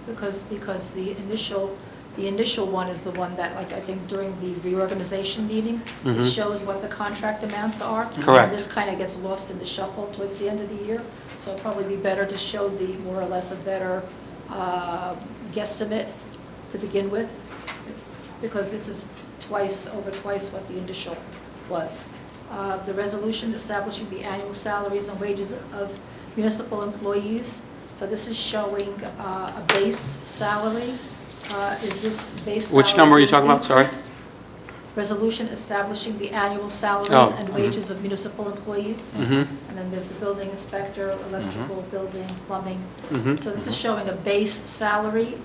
[SPEAKER 14] because the initial one is the one that, like, I think during the reorganization meeting, it shows what the contract amounts are.
[SPEAKER 1] Correct.
[SPEAKER 14] And this kind of gets lost in the shuffle towards the end of the year, so it'd probably be better to show the more or less a better guesstimate to begin with, because this is over twice what the initial was. The resolution establishing the annual salaries and wages of municipal employees. So this is showing a base salary. Is this base salary?
[SPEAKER 1] Which number are you talking about? Sorry.
[SPEAKER 14] increased? Resolution establishing the annual salaries
[SPEAKER 1] Oh,
[SPEAKER 14] and wages of municipal employees.
[SPEAKER 1] Mhm.
[SPEAKER 14] And then there's the building inspector, electrical, building, plumbing.
[SPEAKER 1] Mhm.
[SPEAKER 14] So this is showing a base salary.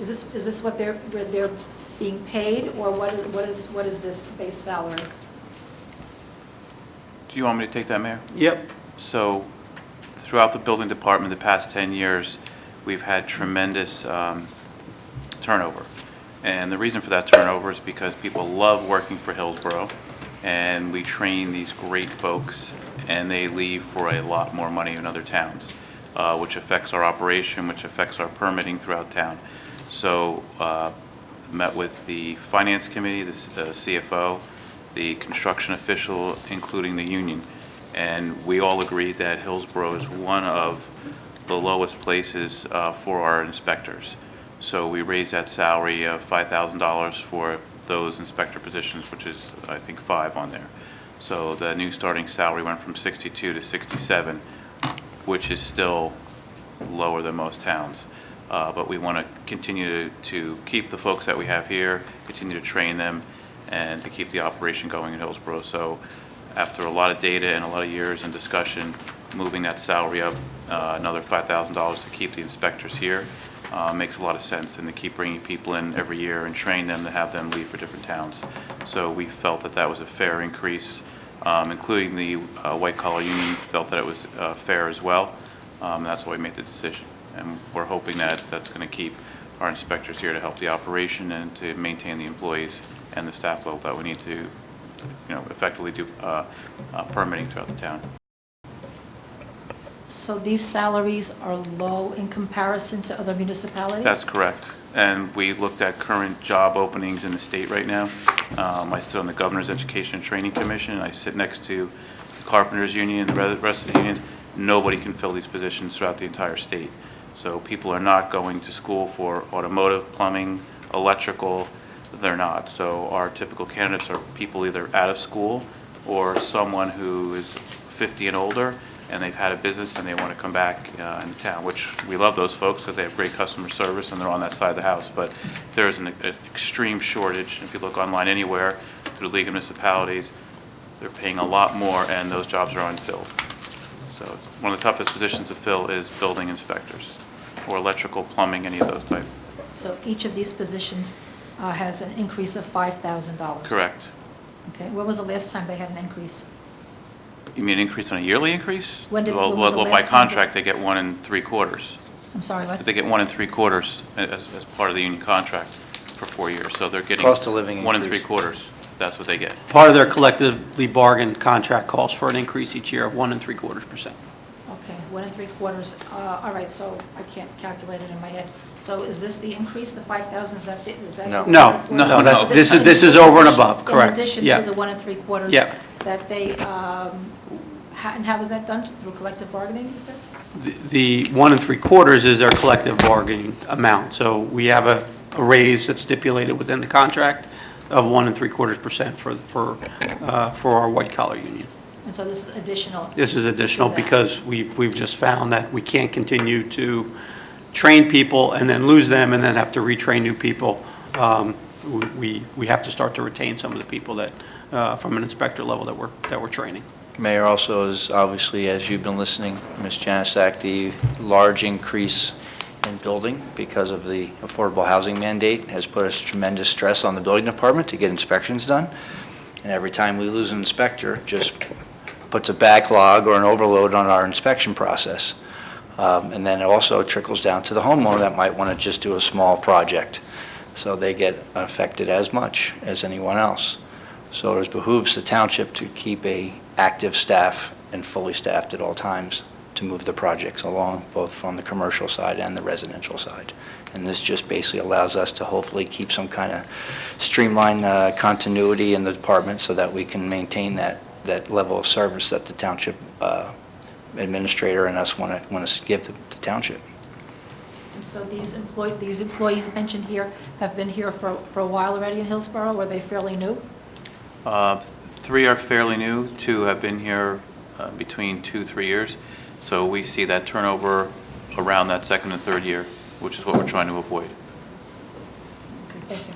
[SPEAKER 14] Is this what they're being paid, or what is this base salary?
[SPEAKER 13] Do you want me to take that, Mayor?
[SPEAKER 1] Yep.
[SPEAKER 13] So throughout the building department, the past 10 years, we've had tremendous turnover. And the reason for that turnover is because people love working for Hillsborough, and we train these great folks, and they leave for a lot more money in other towns, which affects our operation, which affects our permitting throughout town. So met with the Finance Committee, the CFO, the construction official, including the union, and we all agreed that Hillsborough is one of the lowest places for our inspectors. So we raised that salary of $5,000 for those inspector positions, which is, I think, 5 on there. So the new starting salary went from 62 to 67, which is still lower than most towns. But we want to continue to keep the folks that we have here, continue to train them, and to keep the operation going in Hillsborough. So after a lot of data and a lot of years and discussion, moving that salary up another $5,000 to keep the inspectors here makes a lot of sense, and to keep bringing people in every year and train them to have them leave for different towns. So we felt that that was a fair increase, including the white collar union felt that it was fair as well. That's why we made the decision. And we're hoping that that's going to keep our inspectors here to help the operation and to maintain the employees and the staff level that we need to, effectively do permitting throughout the town.
[SPEAKER 14] So these salaries are low in comparison to other municipalities?
[SPEAKER 13] That's correct. And we looked at current job openings in the state right now. I sit on the Governor's Education and Training Commission. I sit next to the Carpenters Union and the rest of the unions. Nobody can fill these positions throughout the entire state. So people are not going to school for automotive, plumbing, electrical. They're not. So our typical candidates are people either out of school or someone who is 50 and older, and they've had a business and they want to come back in town, which we love those folks because they have great customer service and they're on that side of the house. But there is an extreme shortage. If you look online anywhere through the League of Municipalities, they're paying a lot more and those jobs are unfilled. So one of the toughest positions to fill is building inspectors or electrical, plumbing, any of those type.
[SPEAKER 14] So each of these positions has an increase of $5,000?
[SPEAKER 13] Correct.
[SPEAKER 14] Okay, when was the last time they had an increase?
[SPEAKER 13] You mean an increase on a yearly increase?
[SPEAKER 14] When was the
[SPEAKER 13] Well, by
[SPEAKER 14] last time
[SPEAKER 13] contract, they get 1 3/4.
[SPEAKER 14] I'm sorry, what?
[SPEAKER 13] They get 1 3/4 as part of the union contract for 4 years. So they're getting
[SPEAKER 4] Cost of living
[SPEAKER 13] 1
[SPEAKER 4] increase.
[SPEAKER 13] 3/4. That's what they get.
[SPEAKER 1] Part of their collectively bargained contract calls for an increase each year of 1 3/4%.
[SPEAKER 14] Okay, 1 3/4. All right, so I can't calculate it in my head. So is this the increase, the 5,000? Is that?
[SPEAKER 1] No. No, this is over and above, correct.
[SPEAKER 14] In addition
[SPEAKER 1] Yeah.
[SPEAKER 14] to the 1 3/4?
[SPEAKER 1] Yeah.
[SPEAKER 14] That they, and how was that done? Through collective bargaining, you said?
[SPEAKER 1] The 1 3/4 is their collective bargaining amount. So we have a raise that's stipulated within the contract of 1 3/4% for our white collar union.
[SPEAKER 14] And so this is additional?
[SPEAKER 1] This is additional
[SPEAKER 14] to that.
[SPEAKER 1] because we've just found that we can't continue to train people and then lose them and then have to retrain new people. We have to start to retain some of the people that, from an inspector level that we're training.
[SPEAKER 4] Mayor, also is obviously, as you've been listening, Ms. Janisak, the large increase in building because of the affordable housing mandate has put us tremendous stress on the building department to get inspections done. And every time we lose an inspector, just puts a backlog or an overload on our inspection process. And then it also trickles down to the homeowner that might want to just do a small project. So they get affected as much as anyone else. So it behooves the township to keep a active staff and fully staffed at all times to move the projects along, both from the commercial side and the residential side. And this just basically allows us to hopefully keep some kind of streamlined continuity in the department so that we can maintain that level of service that the township administrator and us want to give the township.
[SPEAKER 14] And so these employees mentioned here have been here for a while already in Hillsborough? Were they fairly new?
[SPEAKER 13] 3 are fairly new. 2 have been here between 2-3 years. So we see that turnover around that second and third year, which is what we're trying to avoid.
[SPEAKER 14] Thank you.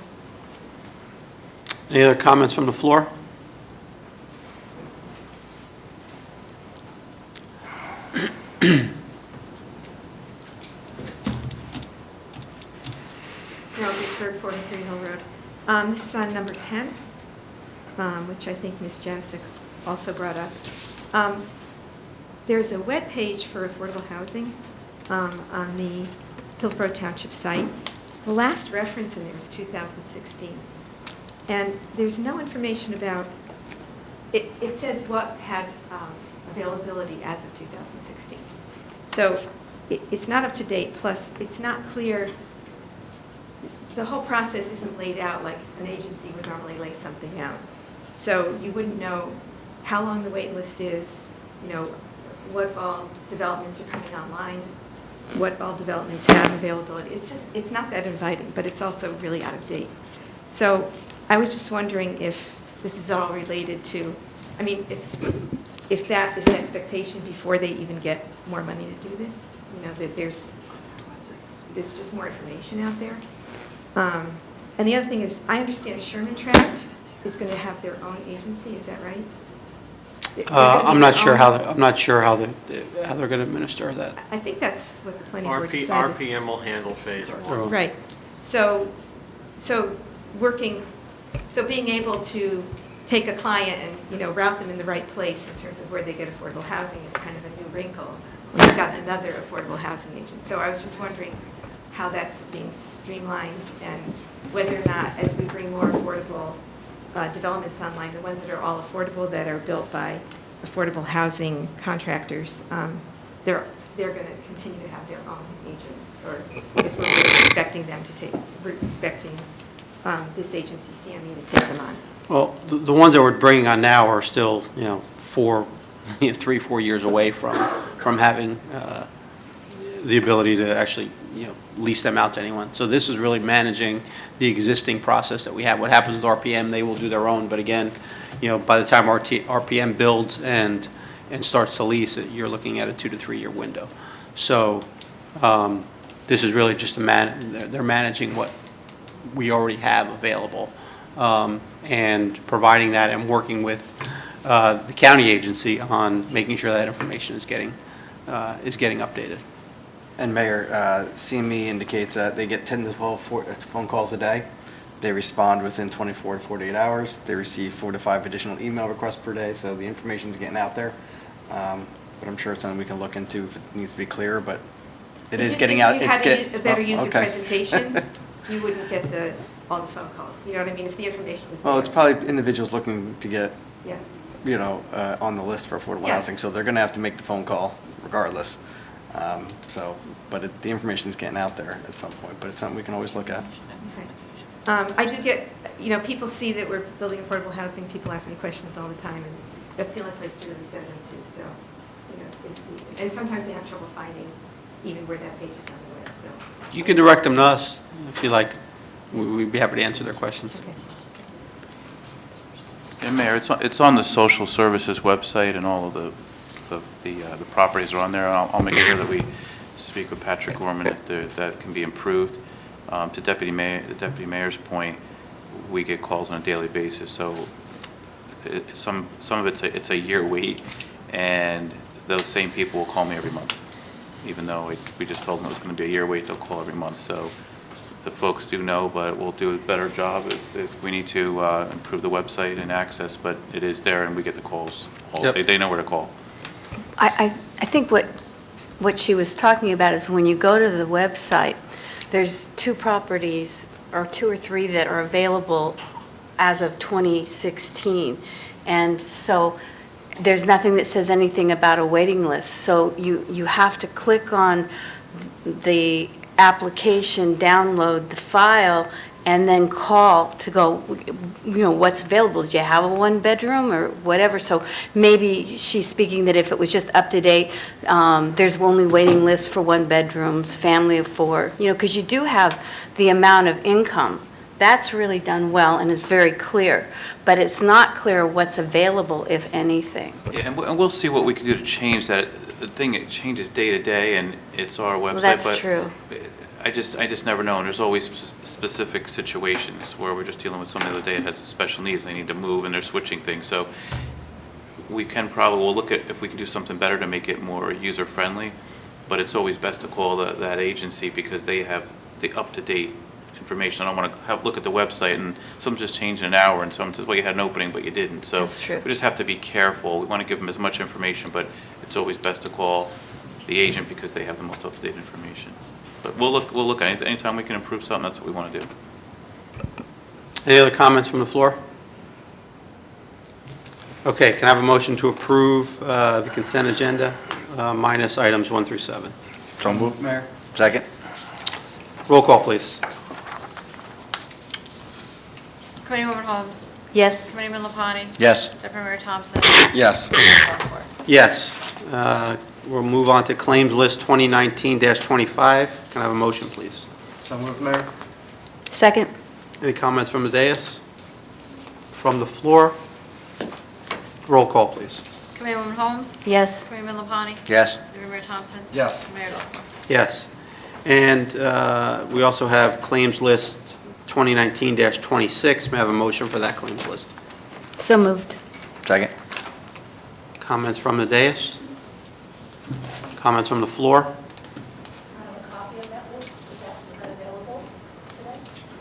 [SPEAKER 1] Any other comments from the floor?
[SPEAKER 20] Carol Gifford, 43 Hill Road. This is on number 10, which I think Ms. Janisic also brought up. There's a web page for affordable housing on the Hillsborough Township site. The last reference in there is 2016. And there's no information about, it says what had availability as of 2016. So it's not up to date, plus it's not clear, the whole process isn't laid out like an agency would normally lay something out. So you wouldn't know how long the wait list is, what all developments are coming online, what all developments have availability. It's not that inviting, but it's also really out of date. So I was just wondering if this is all related to, if that is an expectation before they even get more money to do this, that there's just more information out there. And the other thing is, I understand Sherman Tract is going to have their own agency. Is that right?
[SPEAKER 1] I'm not sure how they're going to administer that.
[SPEAKER 20] I think that's what the planning board decided.
[SPEAKER 15] RPM will handle phase one.
[SPEAKER 20] Right. So being able to take a client and, route them in the right place in terms of where they get affordable housing is kind of a new wrinkle. We've got another affordable housing agent. So I was just wondering how that's being streamlined and whether or not, as we bring more affordable developments online, the ones that are all affordable, that are built by affordable housing contractors, they're going to continue to have their own agents, or if we're really expecting them to expecting this agency, CME, to take them on.
[SPEAKER 1] Well, the ones that we're bringing on now are still, 3-4 years away from having the ability to actually, lease them out to anyone. So this is really managing the existing process that we have. What happens with RPM, they will do their own, but again, by the time RPM builds and starts to lease it, you're looking at a 2 to 3 year window. So this is really just they're managing what we already have available, and providing that and working with the county agency on making sure that information is getting updated.
[SPEAKER 10] And Mayor, CME indicates that they get 10 to 12 phone calls a day. They respond within 24 to 48 hours. They receive 4 to 5 additional email requests per day, so the information is getting out there. But I'm sure it's something we can look into if it needs to be clearer, but it is getting out.
[SPEAKER 20] If you had a better user presentation, you wouldn't get all the phone calls. You know what I mean? If the information was there.
[SPEAKER 10] Well, it's probably individuals looking to get,
[SPEAKER 20] yeah.
[SPEAKER 10] On the list for affordable housing, so they're going to have to make the phone call regardless. But the information is getting out there at some point, but it's something we can always look at.
[SPEAKER 20] Okay. I do get, people see that we're building affordable housing, people ask me questions all the time, and that's the only place to really send them to, so, and sometimes they have trouble finding even where that page is on the web, so.
[SPEAKER 1] You can direct them to us if you like. We'd be happy to answer their questions.
[SPEAKER 20] Okay.
[SPEAKER 13] And Mayor, it's on the social services website, and all of the properties are on there. I'll make sure that we speak with Patrick Gorman if that can be improved. To the Deputy Mayor's point, we get calls on a daily basis, so some of it's a year wait, and those same people will call me every month, even though we just told them it was going to be a year wait. They'll call every month. So the folks do know, but we'll do a better job if we need to improve the website and access. But it is there, and we get the calls. They know where to call.
[SPEAKER 21] I think what she was talking about is when you go to the website, there's 2 properties or 2 or 3 that are available as of 2016. And so there's nothing that says anything about a waiting list. So you have to click on the application, download the file, and then call to go, what's available? Do you have a 1-bedroom or whatever? So maybe she's speaking that if it was just up to date, there's only waiting lists for 1-bedrooms, family of 4, because you do have the amount of income That's really done well and is very clear, but it's not clear what's available, if anything.
[SPEAKER 13] Yeah, and we'll see what we can do to change that. The thing, it changes day to day, and it's our website.
[SPEAKER 21] Well, that's
[SPEAKER 13] but
[SPEAKER 21] true.
[SPEAKER 13] I just never know, and there's always specific situations where we're just dealing with somebody the other day that has special needs, they need to move, and they're switching things. So we can we'll look at if we can do something better to make it more user-friendly, but it's always best to call that agency because they have the up-to-date information. I don't want to look at the website and something just changed in an hour and someone says, well, you had an opening, but you didn't. So
[SPEAKER 21] That's true.
[SPEAKER 13] we just have to be careful. We want to give them as much information, but it's always best to call the agent because they have the most up-to-date information. But we'll look at it. Anytime we can improve something, that's what we want to do.
[SPEAKER 1] Any other comments from the floor? Okay, can I have a motion to approve the consent agenda minus items 1 through 7?
[SPEAKER 4] So moved, Mayor. Second.
[SPEAKER 1] Roll call, please.
[SPEAKER 2] Committeewoman Holmes?
[SPEAKER 21] Yes.
[SPEAKER 2] Committeeman LaPani?
[SPEAKER 4] Yes.
[SPEAKER 2] Deputy Mayor Thompson?
[SPEAKER 10] Yes.
[SPEAKER 1] Yes. We'll move on to claims list 2019-25. Can I have a motion, please?
[SPEAKER 10] So moved, Mayor.
[SPEAKER 21] Second.
[SPEAKER 1] Any comments from the dais? From the floor? Roll call, please.
[SPEAKER 2] Committeewoman Holmes?
[SPEAKER 21] Yes.
[SPEAKER 2] Committeeman LaPani?
[SPEAKER 4] Yes.
[SPEAKER 2] Deputy Mayor Thompson?
[SPEAKER 10] Yes.
[SPEAKER 2] Mayor Delacorte?
[SPEAKER 1] Yes. And we also have claims list 2019-26. May I have a motion for that claims list?
[SPEAKER 21] So moved.
[SPEAKER 4] Second.
[SPEAKER 1] Comments from the dais? Comments from the floor?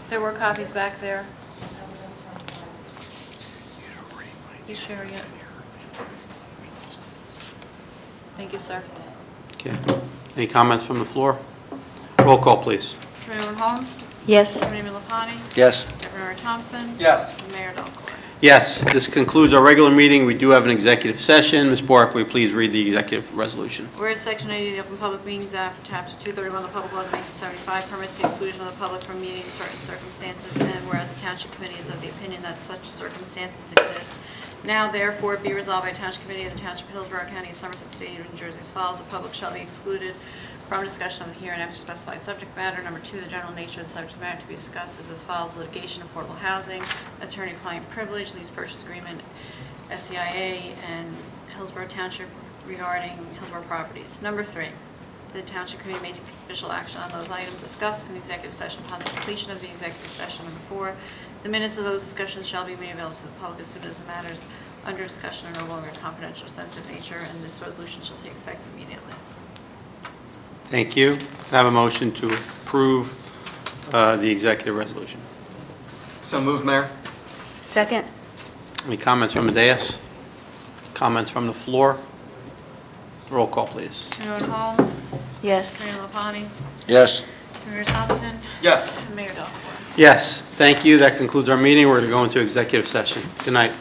[SPEAKER 2] There were copies back there. You sharing it? Thank you, sir.
[SPEAKER 1] Okay. Any comments from the floor? Roll call, please.
[SPEAKER 2] Committeewoman Holmes?
[SPEAKER 21] Yes.
[SPEAKER 2] Committeeman LaPani?
[SPEAKER 4] Yes.
[SPEAKER 2] Deputy Mayor Thompson?
[SPEAKER 10] Yes.
[SPEAKER 2] And Mayor Delacorte?
[SPEAKER 1] Yes, this concludes our regular meeting. We do have an executive session. Ms. Bork, will you please read the executive resolution?
[SPEAKER 2] Whereas Section 80 of the Open Public Meetings Act, Chapter 231 of the Public Laws of 1975 permits the exclusion of the public from meeting in certain circumstances, and whereas the Township Committee is of the opinion that such circumstances exist, now therefore be resolved by Township Committee of the Township of Hillsborough County of Somerset State of New Jersey as follows. The public shall be excluded from discussion of the herein after specified subject matter. Number 2, the general nature of the subject matter to be discussed is as follows: litigation, affordable housing, attorney-client privilege, lease purchase agreement, SCIA, and Hillsborough Township regarding Hillsborough properties. Number 3, the Township Committee may take official action on those items discussed in the executive session upon the completion of the executive session. Number 4, the minutes of those discussions shall be made available to the public as soon as the matters under discussion are no longer confidential or sensitive nature, and this resolution shall take effect immediately.
[SPEAKER 1] Thank you. Can I have a motion to approve the executive resolution?
[SPEAKER 10] So moved, Mayor.
[SPEAKER 21] Second.
[SPEAKER 1] Any comments from the dais? Comments from the floor? Roll call, please.
[SPEAKER 2] Committeewoman Holmes?
[SPEAKER 21] Yes.
[SPEAKER 2] Committeeman LaPani?
[SPEAKER 4] Yes.
[SPEAKER 2] Mayor Thompson?
[SPEAKER 10] Yes.
[SPEAKER 2] And Mayor Delacorte?
[SPEAKER 1] Yes, thank you. That concludes our meeting. We're going to go into executive session. Good night.